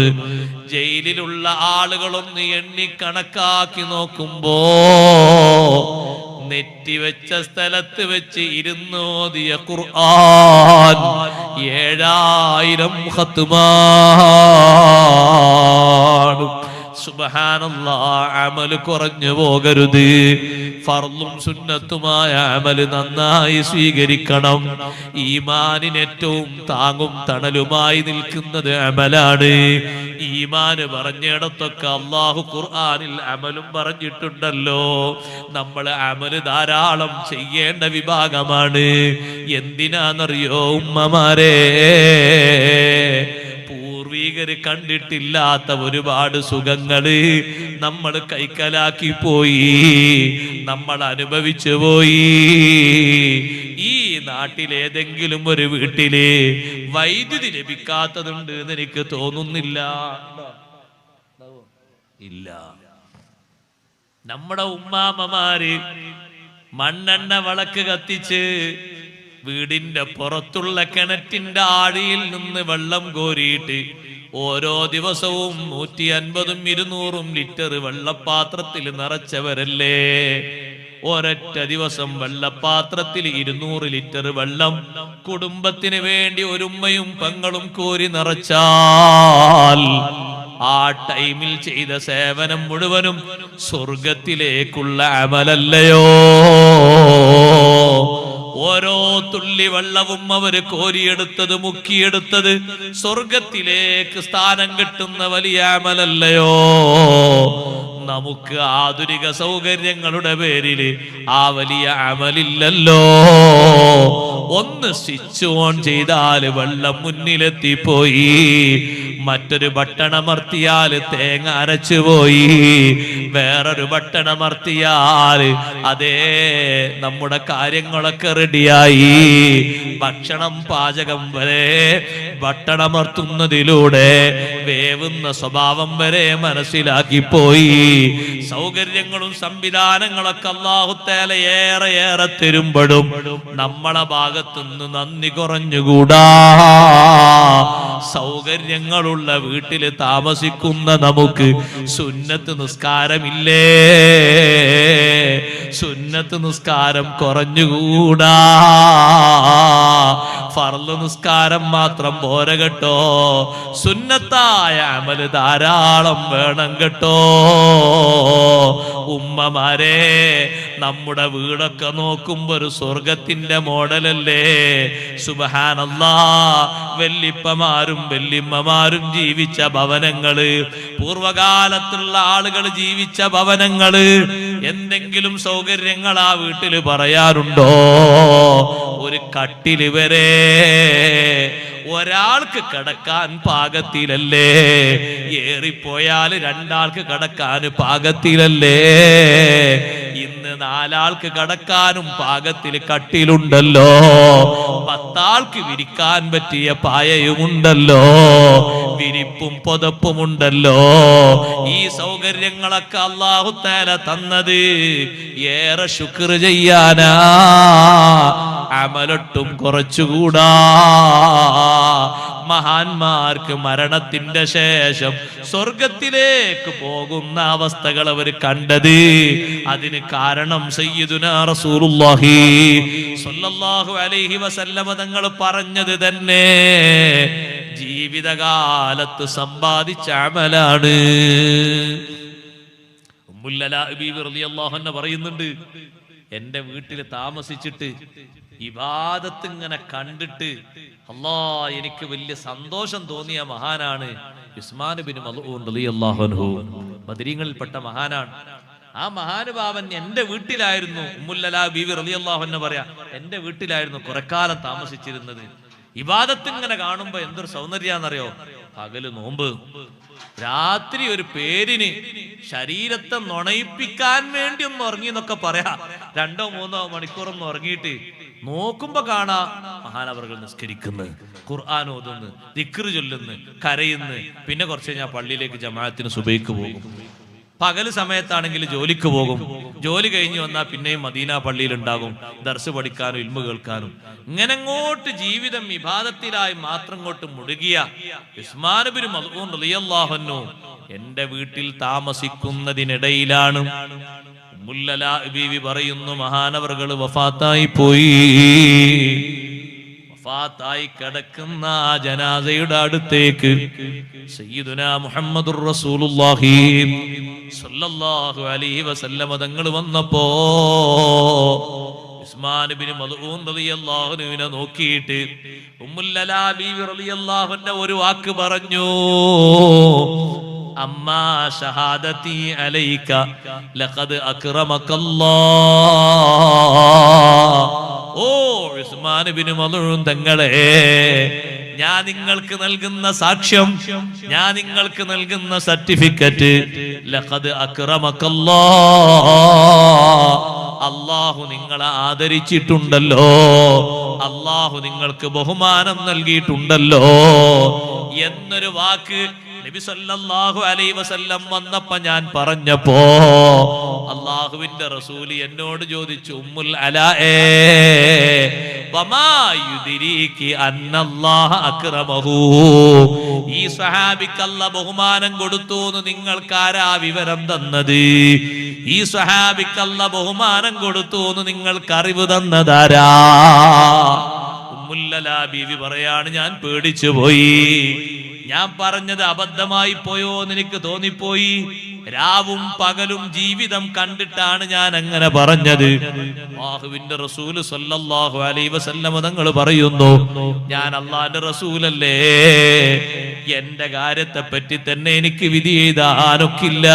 ജയിലിലുള്ള ആളുകളൊന്ന് എണ്ണി കണക്കാക്കി നോക്കുമ്പോ നെറ്റിവെച്ച സ്ഥലത്ത് വെച്ച് ഇരുന്നോദിയ ഖുർആൻ 7000 ഖത്മാണ്. സുബ്ഹാനല്ലാഹ്. അമല് കുറഞ്ഞു പോകരുത്. ഫർളും സുന്നത്തുമായ അമല് നന്നായി സ്വീകരിക്കണം. ഈമാനിന് ഏറ്റവും താങ്ങും തണലുമായി നിൽക്കുന്നത് അമലാണ്. ഈമാന് പറഞ്ഞിടത്തൊക്കെ അല്ലാഹു ഖുർആനിൽ അമലും പറഞ്ഞിട്ടുണ്ടല്ലോ. നമ്മൾ അമല് ധാരാളം ചെയ്യേണ്ട വിഭാഗമാണ്. എന്തിനാന്നറിയോ ഉമ്മമാരെ? പൂർവീകര് കണ്ടിട്ടില്ലാത്ത ഒരുപാട് സുഖങ്ങള് നമ്മൾ കൈക്കലാക്കി പോയി, നമ്മൾ അനുഭവിച്ചു പോയി. ഈ നാട്ടിലേതെങ്കിലും ഒരു വീട്ടില് വൈദ്യുതി ലഭിക്കാത്തതുണ്ട് എന്ന് എനിക്ക് തോന്നുന്നില്ല. ഇല്ല. നമ്മുടെ ഉമ്മാമ്മമാര് മണ്ണെണ്ണ വിളക്ക് കത്തിച്ച് വീടിന്റെ പുറത്തുള്ള കിണറ്റിന്റെ ആഴിയിൽ നിന്ന് വെള്ളം കോരിയിട്ട് ഓരോ ദിവസവും 150 200 ലിറ്റർ വെള്ളപ്പാത്രത്തിൽ നിറച്ചവരല്ലേ? ഒരൊറ്റ ദിവസം വെള്ളപ്പാത്രത്തിൽ 200 ലിറ്റർ വെള്ളം കുടുംബത്തിന് വേണ്ടി ഒരുമ്മയും പെങ്ങളും കോരി നിറച്ചാൽ ആ ടൈമിൽ ചെയ്ത സേവനം മുഴുവനും സ്വർഗത്തിലേക്കുള്ള അമലല്ലയോ? ഓരോ തുള്ളി വെള്ളവും അവര് കോരിയെടുത്തത് മുക്കിയെടുത്തത് സ്വർഗത്തിലേക്ക് സ്ഥാനം കിട്ടുന്ന വലിയ അമലല്ലയോ? നമുക്ക് ആധുനിക സൗകര്യങ്ങളുടെ പേരില് ആ വലിയ അമലില്ലല്ലോ. ഒന്ന് സ്വിച്ച് ഓൺ ചെയ്താല് വെള്ളം മുന്നിലെത്തിപ്പോയി, മറ്റൊരു ബട്ടണമർത്തിയാല് തേങ്ങ അരച്ചുപോയി, വേറൊരു ബട്ടണമർത്തിയാല് അതേ നമ്മുടെ കാര്യങ്ങളൊക്കെ റെഡിയായി. ഭക്ഷണം പാചകം വരെ ബട്ടണമർത്തുന്നതിലൂടെ വേവുന്ന സ്വഭാവം വരെ മനസ്സിലാക്കിപ്പോയി. സൗകര്യങ്ങളും സംവിധാനങ്ങളൊക്കെ അല്ലാഹു തആല ഏറെ തരുമ്പോഴും നമ്മളെ ഭാഗത്തുനിന്ന് നന്ദി കുറഞ്ഞുകൂടാ. സൗകര്യങ്ങളുള്ള വീട്ടില് താമസിക്കുന്ന നമുക്ക് സുന്നത്ത് നിസ്കാരമില്ലേ? സുന്നത്ത് നിസ്കാരം കുറഞ്ഞുകൂടാ. ഫർള് നിസ്കാരം മാത്രം പോര കേട്ടോ, സുന്നത്തായ അമല് ധാരാളം വേണം കേട്ടോ. ഉമ്മമാരെ, നമ്മുടെ വീടൊക്കെ നോക്കുമ്പോ ഒരു സ്വർഗത്തിന്റെ മോഡലല്ലേ? സുബ്ഹാനല്ലാഹ്. വല്ലിപ്പമാരും വല്ലിമ്മമാരും ജീവിച്ച ഭവനങ്ങള്, പൂർവകാലത്തുള്ള ആളുകൾ ജീവിച്ച ഭവനങ്ങള്, എന്തെങ്കിലും സൗകര്യങ്ങൾ ആ വീട്ടില് പറയാറുണ്ടോ? ഒരു കട്ടില് വരെ ഒരാൾക്ക് കിടക്കാൻ പാകത്തിലല്ലേ? ഏറിപ്പോയാൽ 2 ആൾക്ക് കിടക്കാൻ പാകത്തിലല്ലേ? ഇന്ന് 4 ആൾക്ക് കിടക്കാനും പാകത്തിൽ കട്ടിലുണ്ടല്ലോ. 10 ആൾക്ക് വിരിക്കാൻ പറ്റിയ പായയുമുണ്ടല്ലോ. വിരിപ്പും പുതപ്പുമുണ്ടല്ലോ. ഈ സൗകര്യങ്ങളൊക്കെ അല്ലാഹു തആല തന്നത് ഏറെ ശുക്ർ ചെയ്യാനാ, അമലൊട്ടും കുറച്ചുകൂടാ. മഹാന്മാർക്ക് മരണത്തിന്റെ ശേഷം സ്വർഗത്തിലേക്ക് പോകുന്ന അവസ്ഥകൾ അവർ കണ്ടത്. അതിന് കാരണം സയ്യിദുനാ റസൂലുള്ളാഹി സ്വല്ലല്ലാഹു അലൈഹി വസല്ലമ തങ്ങൾ പറഞ്ഞത് തന്നെ ജീവിതകാലത്ത് സമ്പാദിച്ച അമലാണ്. ഉമ്മുൽ അലാ ബീവി റളിയല്ലാഹു അൻഹ പറയുന്നുണ്ട്, എന്റെ വീട്ടിൽ താമസിച്ചിട്ട് ഇബാദത്ത് ഇങ്ങനെ കണ്ടിട്ട് എനിക്ക് വലിയ സന്തോഷം തോന്നിയ മഹാനാണ് ഉസ്മാൻ ബിൻ മൽഊൻ റളിയല്ലാഹു അൻഹു. ബദരീങ്ങളിൽപ്പെട്ട മഹാനാണ്. ആ മഹാനുഭാവൻ എന്റെ വീട്ടിലായിരുന്നു. ഉമ്മുൽ അലാ ബീവി റളിയല്ലാഹു അൻഹ പറയാ, എന്റെ വീട്ടിലായിരുന്നു കുറെക്കാലം താമസിച്ചിരുന്നത്. ഇബാദത്ത് ഇങ്ങനെ കാണുമ്പോ എന്തൊരു സൗന്ദര്യാന്നറിയോ. പകല് നോമ്പ്, രാത്രി ഒരു പേരിന് ശരീരത്തെ നുണയിപ്പിക്കാൻ വേണ്ടി ഒന്ന് ഉറങ്ങി എന്നൊക്കെ പറയാ. 2-3 മണിക്കൂറൊന്നും ഉറങ്ങിയിട്ട് നോക്കുമ്പോ കാണാ മഹാനവറുകൾ നിസ്കരിക്കുന്നു, ഖുർആൻ ഓതുന്നു, ദിക്ർ ചൊല്ലുന്നു, കരയുന്നു. പിന്നെ കുറച്ച് കഴിഞ്ഞാൽ പള്ളിയിലേക്ക് ജമാഅത്തിന് സുബൈക്ക് പോകും. പകല് സമയത്താണെങ്കിൽ ജോലിക്ക് പോകും. ജോലി കഴിഞ്ഞ് വന്നാൽ പിന്നെയും മദീന പള്ളിയിൽ ഉണ്ടാകും, ദർസ് പഠിക്കാനും ഇൽമു കേൾക്കാനും. ഇങ്ങനെങ്ങോട്ട് ജീവിതം ഇബാദത്തിലായി മാത്രം കൊണ്ട് മുഴുകിയ ഉസ്മാൻ ബിൻ മൽഊൻ റളിയല്ലാഹു അൻഹു എന്റെ വീട്ടിൽ താമസിക്കുന്നതിനിടയിലാണ് ഉമ്മുൽ അലാ ബീവി പറയുന്നു, മഹാനവറുകൾ വഫാത്തായി പോയി. വഫാത്തായി കിടക്കുന്ന ജനാസയുടെ അടുത്തേക്ക് സയ്യിദുനാ മുഹമ്മദുർ റസൂലുള്ളാഹി സ്വല്ലല്ലാഹു അലൈഹി വസല്ലമ തങ്ങൾ വന്നപ്പോ ഉസ്മാൻ ബിൻ മൽഊൻ റളിയല്ലാഹു അൻഹുവിനെ നോക്കിയിട്ട് ഉമ്മുൽ അലാ ബീവി റളിയല്ലാഹു അൻഹ ഒരു വാക്ക് പറഞ്ഞു, അമ്മാ ഷഹാദതി അലൈക ലഖദ് അക്രമകല്ലാഹ്. ഓ ഉസ്മാൻ ബിൻ മൽഊൻ തങ്ങളെ, ഞാൻ നിങ്ങൾക്ക് നൽകുന്ന സാക്ഷ്യം, ഞാൻ നിങ്ങൾക്ക് നൽകുന്ന സർട്ടിഫിക്കറ്റ്, ലഖദ് അക്രമകല്ലാഹ്, അല്ലാഹു നിങ്ങളെ ആദരിച്ചിട്ടുണ്ടല്ലോ, അല്ലാഹു നിങ്ങൾക്ക് ബഹുമാനം നൽകിയിട്ടുണ്ടല്ലോ എന്നൊരു വാക്ക് നബി സല്ലല്ലാഹു അലൈഹി വസല്ലം വന്നപ്പോ ഞാൻ പറഞ്ഞപ്പോ അല്ലാഹുവിന്റെ റസൂല് എന്നോട് ചോദിച്ചു, ഉമ്മുൽ അലാ വമാ യുദ്രീകി അന്നല്ലാഹ അക്രമഹു, ഈ സ്വഹാബിക്ക് അല്ലാഹ് ബഹുമാനം കൊടുത്തു എന്ന് നിങ്ങൾക്ക് ആരാ വിവരം തന്നത്? ഈ സ്വഹാബിക്ക് അല്ലാഹ് ബഹുമാനം കൊടുത്തു എന്ന് നിങ്ങൾക്ക് അറിവ് തന്നതാരാ? ഉമ്മുൽ അലാ ബീവി പറയാണ്, ഞാൻ പേടിച്ചു പോയി. ഞാൻ പറഞ്ഞത് അബദ്ധമായി പോയോ എന്ന് എനിക്ക് തോന്നിപ്പോയി. രാവും പകലും ജീവിതം കണ്ടിട്ടാണ് ഞാൻ അങ്ങനെ പറഞ്ഞത്. അല്ലാഹുവിന്റെ റസൂൽ സ്വല്ലല്ലാഹു അലൈഹി വസല്ലം തങ്ങൾ പറയുന്നു, ഞാൻ അല്ലാഹുവിന്റെ റസൂലല്ലേ, എന്റെ കാര്യത്തെ പറ്റി തന്നെ എനിക്ക് വിധി എഴുതാനൊക്കില്ല.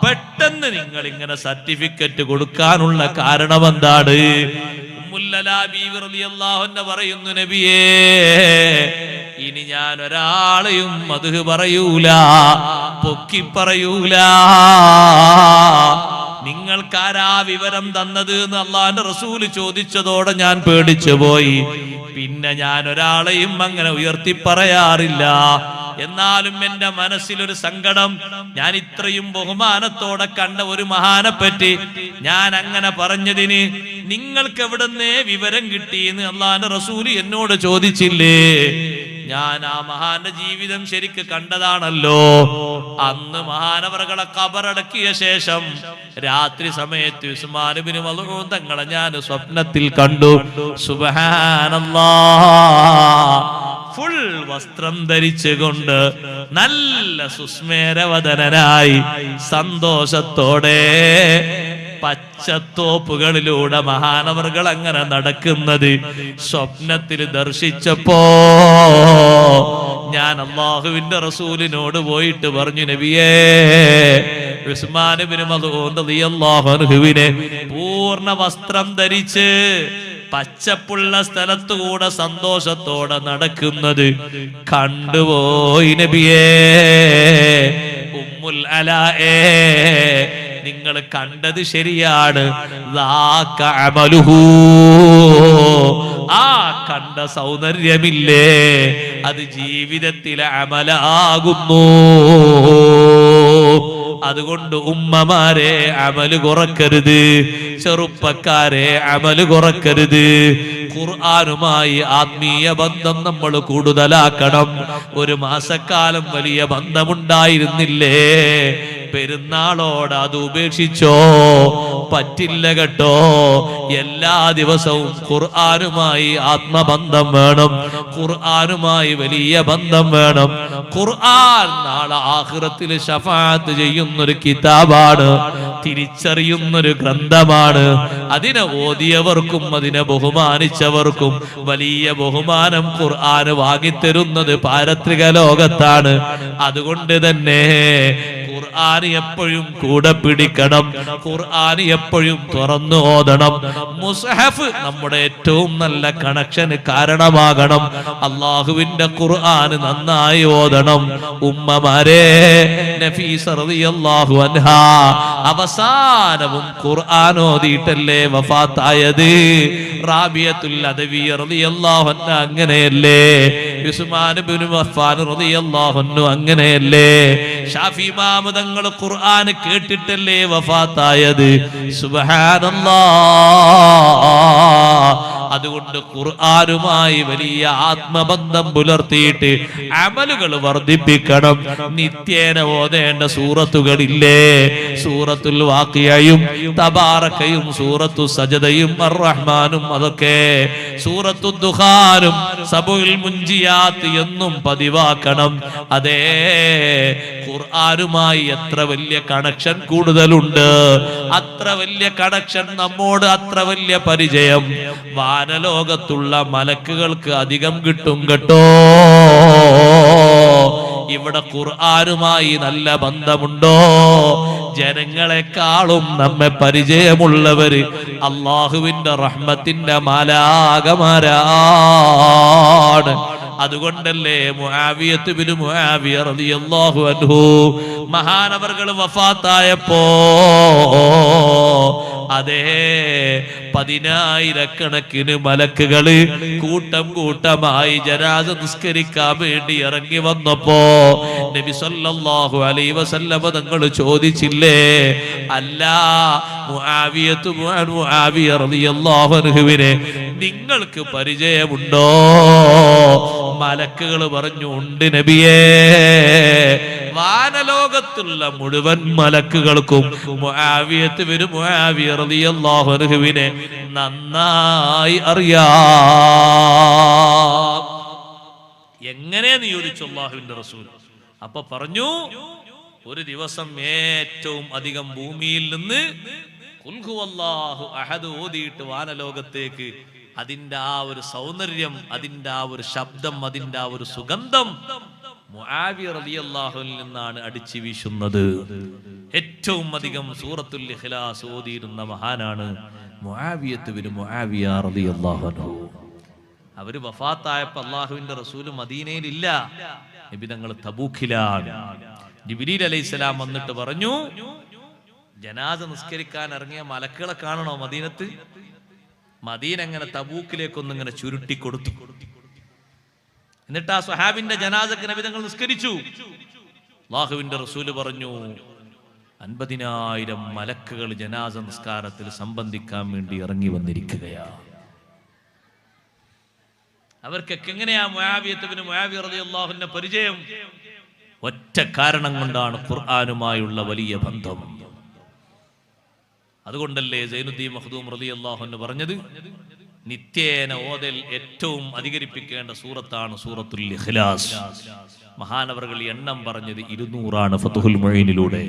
പെട്ടെന്ന് നിങ്ങൾ ഇങ്ങനെ സർട്ടിഫിക്കറ്റ് കൊടുക്കാനുള്ള കാരണം എന്താണ്? ഉമ്മുൽ അലാ ബീവി റളിയല്ലാഹു അൻഹ പറയുന്നു, നബിയേ, ഇനി ഞാൻ ഒരാളെയും മദ്ഹ് പറയൂല, പൊക്കി പറയൂല. നിങ്ങൾക്കാരാ വിവരം തന്നത് എന്ന് അല്ലാഹുവിന്റെ റസൂല് ചോദിച്ചതോടെ ഞാൻ പേടിച്ചു പോയി. പിന്നെ ഞാൻ ഒരാളെയും അങ്ങനെ ഉയർത്തി പറയാറില്ല. എന്നാലും എന്റെ മനസ്സിലൊരു സങ്കടം, ഞാൻ ഇത്രയും ബഹുമാനത്തോടെ കണ്ട ഒരു മഹാനെ പറ്റി ഞാൻ അങ്ങനെ പറഞ്ഞതിന് നിങ്ങൾക്ക് എവിടുന്നേ വിവരം കിട്ടിയെന്ന് അല്ലാഹുവിന്റെ റസൂല് എന്നോട് ചോദിച്ചില്ലേ? ഞാൻ ആ മഹാന്റെ ജീവിതം ശരിക്ക് കണ്ടതാണല്ലോ. അന്ന് മഹാനവറുകളെ ഖബറടക്കിയ ശേഷം രാത്രി സമയത്ത് ഉസ്മാൻ ഇബ്നു മൽഊൻ തങ്ങളെ ഞാൻ സ്വപ്നത്തിൽ കണ്ടു. സുബ്ഹാനല്ലാഹ്, ഫുൾ വസ്ത്രം ധരിച്ചുകൊണ്ട് നല്ല സുസ്മേരവദനായി സന്തോഷത്തോടെ പച്ചത്തോപ്പുകളിലൂടെ മഹാനവറുകൾ അങ്ങനെ നടക്കുന്നത് സ്വപ്നത്തിൽ ദർശിച്ചപ്പോ ഞാൻ അല്ലാഹുവിന്റെ റസൂലിനോട് പോയിട്ട് പറഞ്ഞു, നബിയേ, ഉസ്മാൻ ഇബ്നു മൽഊൻ റളിയല്ലാഹു അൻഹുവിനെ പൂർണ്ണ വസ്ത്രം ധരിച്ച് പച്ചപ്പുള്ള സ്ഥലത്തുകൂടെ സന്തോഷത്തോടെ നടക്കുന്നത് കണ്ടുപോയി നബിയേ. ഉമ്മുൽ അലാ, നിങ്ങൾ കണ്ടത് ശരിയാണ്. ആ കണ്ട സൗന്ദര്യമില്ലേ, അത് ജീവിതത്തിലെ അമലാകുന്നു. അതുകൊണ്ട് ഉമ്മമാരെ അമല് കുറക്കരുത്, ചെറുപ്പക്കാരെ അമല് കുറക്കരുത്. ഖുർആനുമായി ആത്മീയ ബന്ധം നമ്മൾ കൂടുതലാക്കണം. ഒരു മാസക്കാലം വലിയ ബന്ധമുണ്ടായിരുന്നില്ലേ? പെരുന്നാളോട് അത് ഉപേക്ഷിച്ചോ? പറ്റില്ല കേട്ടോ. എല്ലാ ദിവസവും ഖുർആനുമായി ആത്മബന്ധം വേണം, ഖുർആനുമായി വലിയ ബന്ധം വേണം. ഖുർആൻ നാളെ ആഖിറത്തിൽ ശഫാഅത്ത് ചെയ്യുന്നൊരു കിതാബാണ്, തിരിച്ചറിയുന്നൊരു ഗ്രന്ഥമാണ്. അതിനെ ഓതിയവർക്കും അതിനെ ബഹുമാനിച്ചവർക്കും വലിയ ബഹുമാനം ഖുർആൻ വാങ്ങിത്തരുന്നത് പാരത്രിക ലോകത്താണ്. അതുകൊണ്ട് തന്നെ ഖുർആൻ എപ്പോഴും കൂടെ പിടിക്കണം, ഖുർആൻ എപ്പോഴും തുറന്നു ഓതണം. മുസ്ഹഫ് നമ്മുടെ ഏറ്റവും നല്ല കണക്ഷന് കാരണമാകണം. അള്ളാഹുവിന്റെ ഖുർആൻ നന്നായി ഓതണം. ഉമ്മമാരെ, നഫീസ റളിയല്ലാഹു അൻഹാ അവസാനവും ഖുർആൻ ഓതിയിട്ടല്ലേ വഫാത്തായത്. റാബിയത്തുൽ അദവിയ്യ റളിയല്ലാഹു അൻഹ അങ്ങനെയല്ലേ? ഉസ്മാൻ ഇബ്നു അഫ്ഫാൻ റളിയല്ലാഹു അൻഹു അങ്ങനെയല്ലേ? ഷാഫി ഇമാം തങ്ങൾ ഖുർആൻ കേട്ടിട്ടല്ലേ വഫാത്തായത്. സുബ്ഹാനല്ലാഹ്. അതുകൊണ്ട് ഖുർആനുമായി വലിയ ആത്മബന്ധം പുലർത്തിയിട്ട് അമലുകൾ വർദ്ധിപ്പിക്കണം. നിത്യേന ഓതേണ്ട സൂറത്തുകളില്ലേ? സൂറത്തുൽ വാഖിയയും തബാറകയും സൂറത്തു സജദയും അർ-റഹ്മാനും, അതൊക്കെ സൂറത്തു ദുഖാനും സബുൽ മുൻജിയാത്ത് എന്നും പതിവാക്കണം. അതേ, ഖുർആനുമായി എത്ര വലിയ കണക്ഷൻ കൂടുതലുണ്ട്, അത്ര വലിയ കണക്ഷൻ നമ്മോട്, അത്ര വലിയ പരിചയം വാനലോകത്തുള്ള മലക്കുകൾക്ക് അധികം കിട്ടും കേട്ടോ. ഇവിടെ ഖുർആനുമായി നല്ല ബന്ധമുണ്ടോ? ജനങ്ങളെക്കാളും നമ്മെ പരിചയമുള്ളവര് അള്ളാഹുവിന്റെ റഹ്മത്തിന്റെ മാലാഖമാരാണ്. അതുകൊണ്ടല്ലേ മുആവിയത്ത് ബിൻ മുആവിയ റളിയല്ലാഹു അൻഹു മഹാനവർകൾ വഫാത്തായപ്പോ അതേ 10,000 മലക്കുകള് കൂട്ടം കൂട്ടമായി ജനാസ നിസ്കരിക്കാൻ വേണ്ടി ഇറങ്ങി വന്നപ്പോ നബി സല്ലല്ലാഹു അലൈഹി വസല്ലം തങ്ങൾ ചോദിച്ചില്ലേ, അല്ല മുആവിയ റളിയല്ലാഹു അൻഹുവിനെ നിങ്ങൾക്ക് പരിചയമുണ്ടോ? മലക്കുകൾ പറഞ്ഞു, ഉണ്ട് നബിയേ. വാനലോകത്തുള്ള മുഴുവൻ മലക്കുകൾക്കും മുആവിയത്ത് ബിൻ മുആവിയ റളിയല്ലാഹു അൻഹുവിനെ നന്നായി അറിയാം. എങ്ങനെയെന്ന് ചോദിച്ചു അല്ലാഹുവിന്റെ റസൂൽ. അപ്പൊ പറഞ്ഞു, ഒരു ദിവസം ഏറ്റവും അധികം ഭൂമിയിൽ നിന്ന് ഖുൽ ഹുവല്ലാഹു അഹദ് ഓതിയിട്ട് വാനലോകത്തേക്ക് അതിന്റെ ആ ഒരു സൗന്ദര്യം, അതിന്റെ ആ ഒരു ശബ്ദം, അതിന്റെ ആ ഒരു സുഗന്ധം മുആവിയ റളിയല്ലാഹുവിൽ നിന്നാണ് അടിച്ചു വീശുന്നത്. ഏറ്റവും അധികം സൂറത്തുൽ ഇഖ്ലാസ് ഓതിയിരുന്ന മഹാനാണ് മുആവിയത്ത് ബിൻ മുആവിയ റളിയല്ലാഹു അൻഹു. അവര് വഫാത്തായപ്പോൾ അല്ലാഹുവിന്റെ റസൂൽ മദീനയിൽ ഇല്ല, നബി തങ്ങൾ തബൂക്കിലാണ്. ജിബ്രീൽ അലൈഹിസ്സലാം വന്നിട്ട് പറഞ്ഞു, ജനാസ നിസ്കരിക്കാൻ ഇറങ്ങിയ മലക്കുകളെ കാണണോ മദീനത്ത്? മദീന അങ്ങനെ തബൂക്കിലേക്കൊന്നും ഇങ്ങനെ ചുരുട്ടി കൊടുത്തു. എന്നിട്ട് ആ സ്വഹാബിന്റെ ജനാസക്ക് നബി തങ്ങൾ നിസ്കരിച്ചു. അല്ലാഹുവിന്റെ റസൂല് പറഞ്ഞു, 50,000 മലക്കുകൾ ജനാസ നിസ്കാരത്തിൽ സംബന്ധിക്കാൻ വേണ്ടി ഇറങ്ങി വന്നിരിക്കുകയാണ്. അവർക്കൊക്കെ എങ്ങനെയാ മുആവിയത്ത് ബിൻ മുആവിയ റളിയല്ലാഹു അൻഹു പരിചയം? ഒറ്റ കാരണം കൊണ്ടാണ്, ഖുർആനുമായുള്ള വലിയ ബന്ധം. അതുകൊണ്ടല്ലേ സൈനുദ്ദീൻ മഖ്ദൂം റളിയല്ലാഹു അൻഹു പറഞ്ഞത്, നിത്യേന ഓതൽ ഏറ്റവും അധികരിപ്പിക്കേണ്ട സൂറത്താണ് സൂറത്തുൽ ഇഖ്ലാസ്. മഹാനവറുകൾ എണ്ണം പറഞ്ഞത് 200 ഫത്ഹുൽ മുഈനിലൂടെ.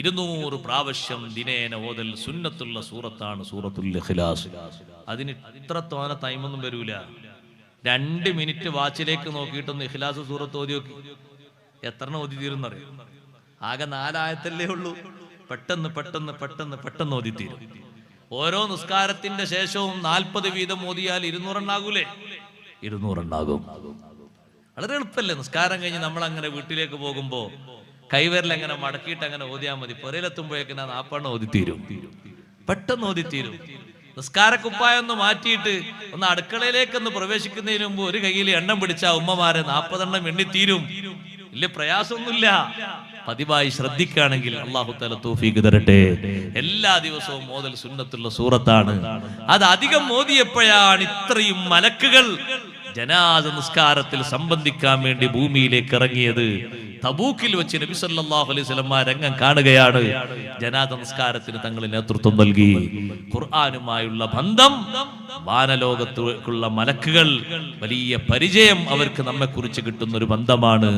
200 പ്രാവശ്യം ദിനേന ഓതൽ സുന്നത്തുള്ള സൂറത്താണ് സൂറത്തുൽ ഇഖ്ലാസ്. അതിന് ഇത്രത്തോന ടൈമൊന്നും വരൂല. 2 മിനിറ്റ് വാച്ചിലേക്ക് നോക്കിയിട്ടൊന്ന് ഇഖ്ലാസ് സൂറത്ത് ഓതി നോക്കി, എത്ര ഓതി തീരുന്നറിയാം? ആകെ 4 ആയത്തല്ലേ ഉള്ളൂ. പെട്ടെന്ന് പെട്ടെന്ന് പെട്ടെന്ന് പെട്ടെന്ന് ഓതി തീരും. ഓരോ നിസ്കാരത്തിന്റെ ശേഷവും 40 വീതം ഓതിയാൽ 200 ഉണ്ടാകൂലേ? 200 ഉണ്ടാകും. വളരെ എളുപ്പല്ലേ? നിസ്കാരം കഴിഞ്ഞ് നമ്മൾ അങ്ങനെ വീട്ടിലേക്ക് പോകുമ്പോ കൈവരൽ അങ്ങനെ മടക്കിയിട്ട് അങ്ങനെ ഓതിയാൽ മതി. പുരയിലെത്തുമ്പോഴേക്കും 40 ഓതിത്തീരും, പെട്ടെന്ന് ഓതിത്തീരും. നിസ്കാരക്കുപ്പായം ഒന്ന് മാറ്റിയിട്ട് ഒന്ന് അടുക്കളയിലേക്കൊന്ന് പ്രവേശിക്കുന്നതിന് മുമ്പ് ഒരു കയ്യിൽ എണ്ണം പിടിച്ച ഉമ്മമാരെ 40 എണ്ണം എണ്ണിത്തീരും. വലിയ പ്രയാസമൊന്നുമില്ല. പതിവായി ശ്രദ്ധിക്കുകയാണെങ്കിൽ അല്ലാഹു തആല തൗഫീഖ് തരട്ടെ. എല്ലാ ദിവസവും മോദൽ സുന്നത്തുള്ള സൂറത്താണ്. അത് അധികം മോദിയപ്പോഴാണ് ഇത്രയും മലക്കുകൾ ജനാസ നിസ്കാരത്തിൽ സംബന്ധിക്കാൻ വേണ്ടി ഭൂമിയിലേക്ക് ഇറങ്ങിയത്. തബൂക്കിൽ വെച്ച് നബി സല്ലല്ലാഹു അലൈഹി വസല്ലം രംഗം കാണുകയാണ്. ജനാസ നിസ്കാരത്തിന് തങ്ങൾ നേതൃത്വം നൽകി. ഖുർആനുമായുള്ള ബന്ധം, വാനലോകത്തുള്ള മലക്കുകൾ വലിയ പരിചയം അവർക്ക് നമ്മെ കുറിച്ച് കിട്ടുന്ന ഒരു ബന്ധമാണ്.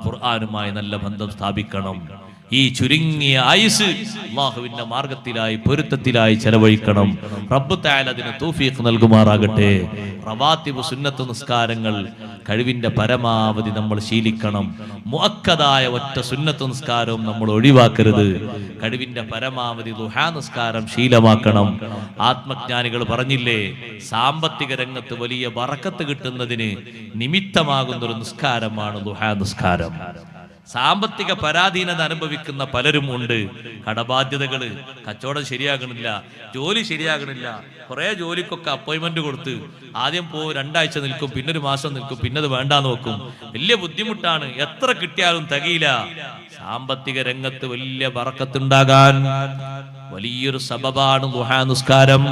ഖുർആനുമായി നല്ല ബന്ധം സ്ഥാപിക്കണം. ഈ ചുരുങ്ങിയ ആയുസ് അല്ലാഹുവിന്റെ മാർഗത്തിലായി പൊരുത്തത്തിലായി ചെലവഴിക്കണം. റബ്ബ് തആല അതിന് തൗഫീഖ് നൽകുമാറാകട്ടെ. റവാത്തിബ് സുന്നത്ത് നിസ്കാരങ്ങൾ കഴിവിന്റെ പരമാവധി നമ്മൾ ശീലിക്കണം. മുഅക്കദായ ഒറ്റ സുന്നത്ത് നിസ്കാരവും നമ്മൾ ഒഴിവാക്കരുത്. കഴിവിന്റെ പരമാവധി ദുഹാ നിസ്കാരം ശീലമാക്കണം. ആത്മജ്ഞാനികൾ പറഞ്ഞില്ലേ, സാമ്പത്തിക രംഗത്ത് വലിയ ബറക്കത്ത് കിട്ടുന്നതിന് നിമിത്തമാകുന്ന ഒരു നിസ്കാരമാണ് ദുഹാ നിസ്കാരം. സാമ്പത്തിക പരാധീനത അനുഭവിക്കുന്ന പലരും ഉണ്ട്. കടബാധ്യതകള്, കച്ചവടം ശരിയാകണില്ല, ജോലി ശരിയാകണില്ല. കുറെ ജോലിക്കൊക്കെ അപ്പോയിന്റ്മെന്റ് കൊടുത്ത് ആദ്യം 2 ആഴ്ച നിൽക്കും, പിന്നെ 1 മാസം നിൽക്കും, പിന്നെ അത് വേണ്ടാന്ന് വെക്കും. വലിയ ബുദ്ധിമുട്ടാണ്. എത്ര കിട്ടിയാലും തികയില്ല. സാമ്പത്തിക രംഗത്ത് വലിയ ബറക്കത്തുണ്ടാകാൻ വലിയൊരു സബബാണ് ദുഹാ നിസ്കാരം.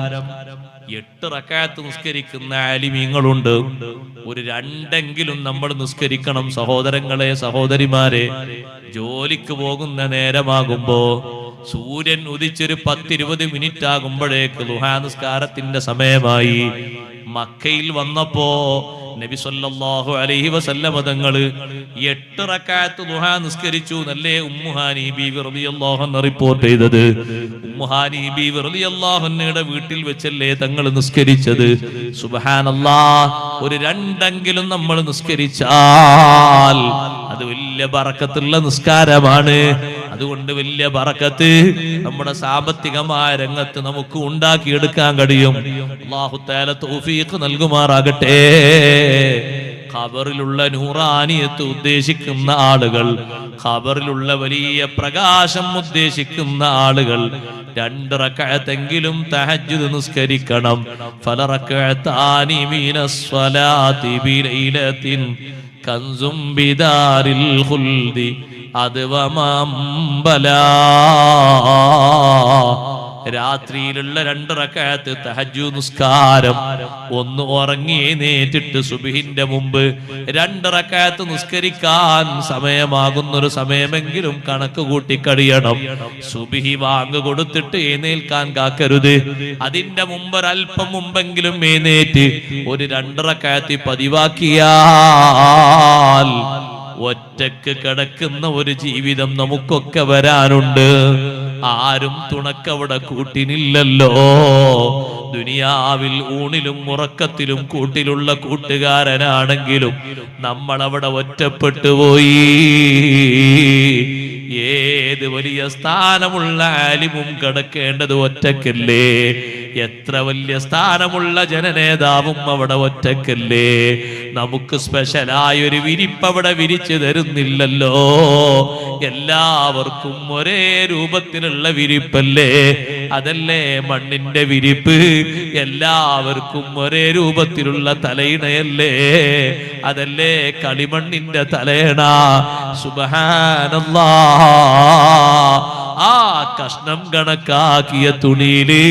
8 റക്അത്ത് നിസ്കരിക്കുന്ന ആലിമീങ്ങളുണ്ട്. ഒരു 2 നമ്മൾ നിസ്കരിക്കണം. സഹോദരങ്ങളെ, സഹോദരിമാരെ, ജോലിക്ക് പോകുന്ന നേരമാകുമ്പോ സൂര്യൻ ഉദിച്ചൊരു 10-20 മിനിറ്റ് ആകുമ്പോഴേക്ക് ദുഹാ നിസ്കാരത്തിന്റെ സമയമായി. മക്കയിൽ വന്നപ്പോ നബി സല്ലല്ലാഹു അലൈഹി വസല്ലം തങ്ങൾ 8 റക്അത്ത് ദുഹാ നിസ്കരിച്ചു നല്ലേ ഉമ്മുഹാനി ബീവി റളിയല്ലാഹു അൻഹ റിപ്പോർട്ട് ചെയ്തത്. ഉമ്മുഹാനി ബീവി റളിയല്ലാഹു അൻഹയുടെ വീട്ടിൽ വെച്ചല്ലേ തങ്ങൾ നിസ്കരിച്ചത്. സുബ്ഹാനല്ലാഹ്, ഒരു 2 നമ്മൾ നിസ്കരിച്ചാൽ അത് വലിയ ബറക്കത്തുള്ള നിസ്കാരമാണ്. അതുകൊണ്ട് വലിയ ബറക്കത്ത് നമ്മുടെ സാമ്പത്തികമായ രംഗത്ത് നമുക്ക് ഉണ്ടാക്കിയെടുക്കാൻ കഴിയും. അല്ലാഹു തആല തൗഫീഖ് നൽകുമാറാകട്ടെ. ഖബറിലുള്ള നൂറാനിയത്ത് ഉദ്ദേശിക്കുന്ന ആളുകൾ, ഖബറിലുള്ള വലിയ പ്രകാശം ഉദ്ദേശിക്കുന്ന ആളുകൾ 2 റക്അത്തെങ്കിലും തഹജ്ജുദ് നിസ്കരിക്കണം. ഫലറക്അതാനി മിനസ് സ്വലാത്തി ബിലൈലത്തിൻ കൻസും ബിദാരിൽ ഖുൽദി അദ്വമംബലാ. രാത്രിയിലുള്ള 2 റക്അത്ത് തഹജ്ജുദ് നിസ്കാരം, ഒന്ന് ഉറങ്ങി എഴുന്നേറ്റിട്ട് സുബ്ഹിന്റെ മുമ്പ് 2 റക്അത്ത് നിസ്കരിക്കാൻ സമയമാകുന്നൊരു സമയമെങ്കിലും കണക്ക് കൂട്ടി കഴിയണം. സുബ്ഹി വാങ്ക് കൊടുത്തിട്ട് എഴുന്നേൽക്കാൻ കാക്കരുത്. അതിന്റെ മുമ്പ് ഒരല്പം മുമ്പെങ്കിലും എഴുന്നേറ്റ് ഒരു 2 റക്അത്ത് പതിവാക്കിയാൽ ഒറ്റക്ക് കിടക്കുന്ന ഒരു ജീവിതം നമുക്കൊക്കെ വരാനുണ്ട്. ആരും തുണക്കവിടെ കൂട്ടിനില്ലല്ലോ. ദുനിയാവിൽ ഊണിലും ഉറക്കത്തിലും കൂട്ടിലുള്ള കൂട്ടുകാരനാണെങ്കിലും നമ്മളവിടെ ഒറ്റപ്പെട്ടു പോയി. ഏത് വലിയ സ്ഥാനമുള്ള ആലിമും കിടക്കേണ്ടത് ഒറ്റക്കല്ലേ? എത്ര വലിയ സ്ഥാനമുള്ള ജനനേതാവും അവിടെ ഒറ്റക്കല്ലേ? നമുക്ക് സ്പെഷ്യലായൊരു വിരിപ്പ് അവിടെ വിരിച്ചു തരുന്നില്ലല്ലോ. എല്ലാവർക്കും ഒരേ രൂപത്തിലുള്ള വിരിപ്പല്ലേ? അതല്ലേ മണ്ണിന്റെ വിരിപ്പ്? എല്ലാവർക്കും ഒരേ രൂപത്തിലുള്ള തലയിണയല്ലേ? അതല്ലേ കളിമണ്ണിന്റെ തലയണ? സുബ്ഹാനല്ലാഹ്, ആ കഷ്ണം കണക്കാക്കിയ തുണിയില്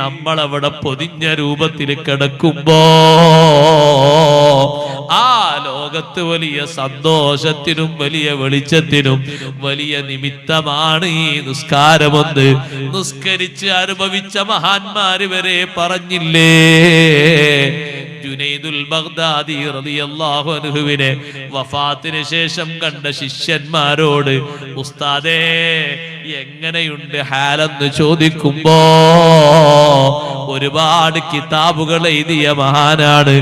നമ്മളവിടെ പൊതിഞ്ഞ രൂപത്തിൽ കിടക്കുമ്പോ ആ ലോകത്ത് വലിയ സന്തോഷത്തിനും വലിയ വെളിച്ചത്തിനും വലിയ നിമിത്തമാണ് ഈ നിസ്കാരമെന്ന് നിസ്കരിച്ച് അനുഭവിച്ച മഹാന്മാര് വരെ പറഞ്ഞില്ലേ? ജുനൈദുൽ ബഗ്ദാദി റളിയല്ലാഹു അൻഹുവിനെ വഫാത്തിന് ശേഷം കണ്ട ശിഷ്യന്മാരോട് ഉസ്താദേ എങ്ങനെയുണ്ട് ഹാലെന്ന് ചോദിക്കുമ്പോ ഒരുപാട് കിതാബുകൾ എഴുതിയ മഹാനാണ്,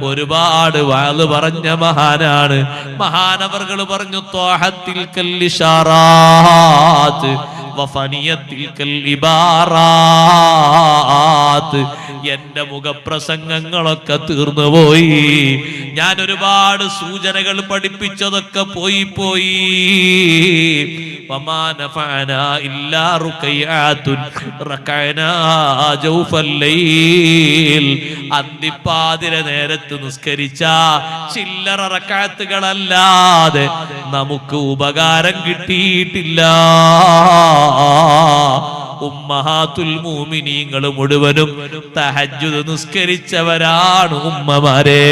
ഒരുപാട് വാള് പറഞ്ഞ മഹാനാണ്. മഹാനവർകൾ പറഞ്ഞു ത്വാഹത്തിൽ കല്ലിഷാറാത്ത്, വഫനിയത്തിൽക്കൽ ഇബാറാത്ത്, എന്റെ മുഖപ്രസംഗങ്ങളൊക്കെ തീർന്നുപോയി. ഞാൻ ഒരുപാട് സൂചനകൾ പഠിപ്പിച്ചതൊക്കെ പോയി. വമാ നഫഅനാ ഇല്ലാ റുകയ്യാത്തുൻ റകഅനാ ജൗഫൽ ലൈൽ, അന്തിപ്പാതിര നേരത്ത് നിസ്കരിച്ച ചില്ലറ റക്അത്തുകളല്ലാതെ നമുക്ക് ഉപകാരം കിട്ടിയിട്ടില്ല. ഉമ്മഹാത്തുൽ മുഅ്മിനീങ്ങൾ മുഴുവനും തഹജ്ജുദ് നിസ്കരിച്ചവരാണ് ഉമ്മമാരെ.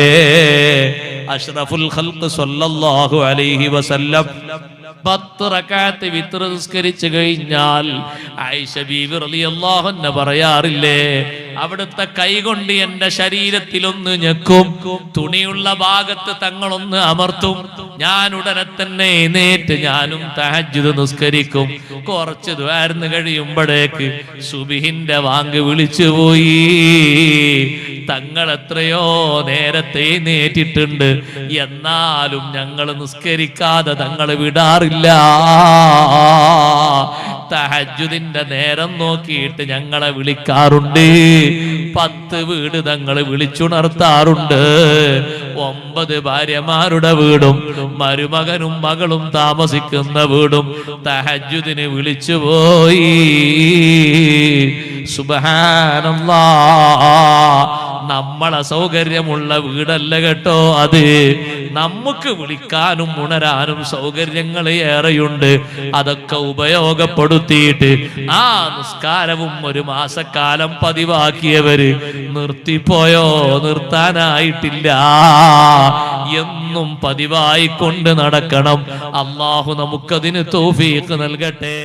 അഷ്റഫുൽ ഖൽഖ് സ്വല്ലല്ലാഹു അലൈഹി വസല്ലം 10 റക്അത്ത് വിത്ർ നിസ്കരിച്ചു കഴിഞ്ഞാൽ ആയിഷ ബീവി റളിയല്ലാഹു അൻഹ പറയാറില്ലേ, അവിടുത്തെ കൈകൊണ്ട് എന്റെ ശരീരത്തിലൊന്ന് ഞെക്കും, തുണിയുള്ള ഭാഗത്ത് തങ്ങളൊന്ന് അമർത്തും, ഞാൻ ഉടനെ തന്നെ എഴുന്നേറ്റ് ഞാനും തഹജ്ജുദ് നിസ്കരിക്കും. കുറച്ച് ദ്വാരന്ന് കഴിയുമ്പോഴേക്ക് സുബ്ഹിന്റെ വാങ്ക് വിളിച്ചുപോയി. തങ്ങൾ എത്രയോ നേരത്തെ എഴുന്നേറ്റിട്ടുണ്ട്, എന്നാലും ഞങ്ങൾ നിസ്കരിക്കാതെ തങ്ങൾ വിടാറില്ല. തഹജ്ജുദിന്റെ നേരം നോക്കിയിട്ട് ഞങ്ങളെ വിളിക്കാറുണ്ട്. 10 വീട് തങ്ങൾ വിളിച്ചുണർത്താറുണ്ട്. 9 ഭാര്യമാരുടെ വീടും മരുമകനും മകളും താമസിക്കുന്ന വീടും തഹജ്ജുദിന് വിളിച്ചുപോയി. സുബ്ഹാനല്ലാഹ്. നമ്മളെ സൗകര്യമുള്ള വീടല്ല കേട്ടോ അത്. നമുക്ക് വിളിക്കാനും ഉണരാനും സൗകര്യങ്ങൾ ഏറെയുണ്ട്. അതൊക്കെ ഉപയോഗപ്പെടുത്തിയിട്ട് ആ നിസ്കാരവും ഒരു മാസക്കാലം പതിവാക്കിയവര് നിർത്തിപ്പോയോ? നിർത്താനായിട്ടില്ല. എന്നും പതിവായിക്കൊണ്ട് നടക്കണം. അല്ലാഹു നമുക്കതിന് തൗഫീഖ് നൽകട്ടെ.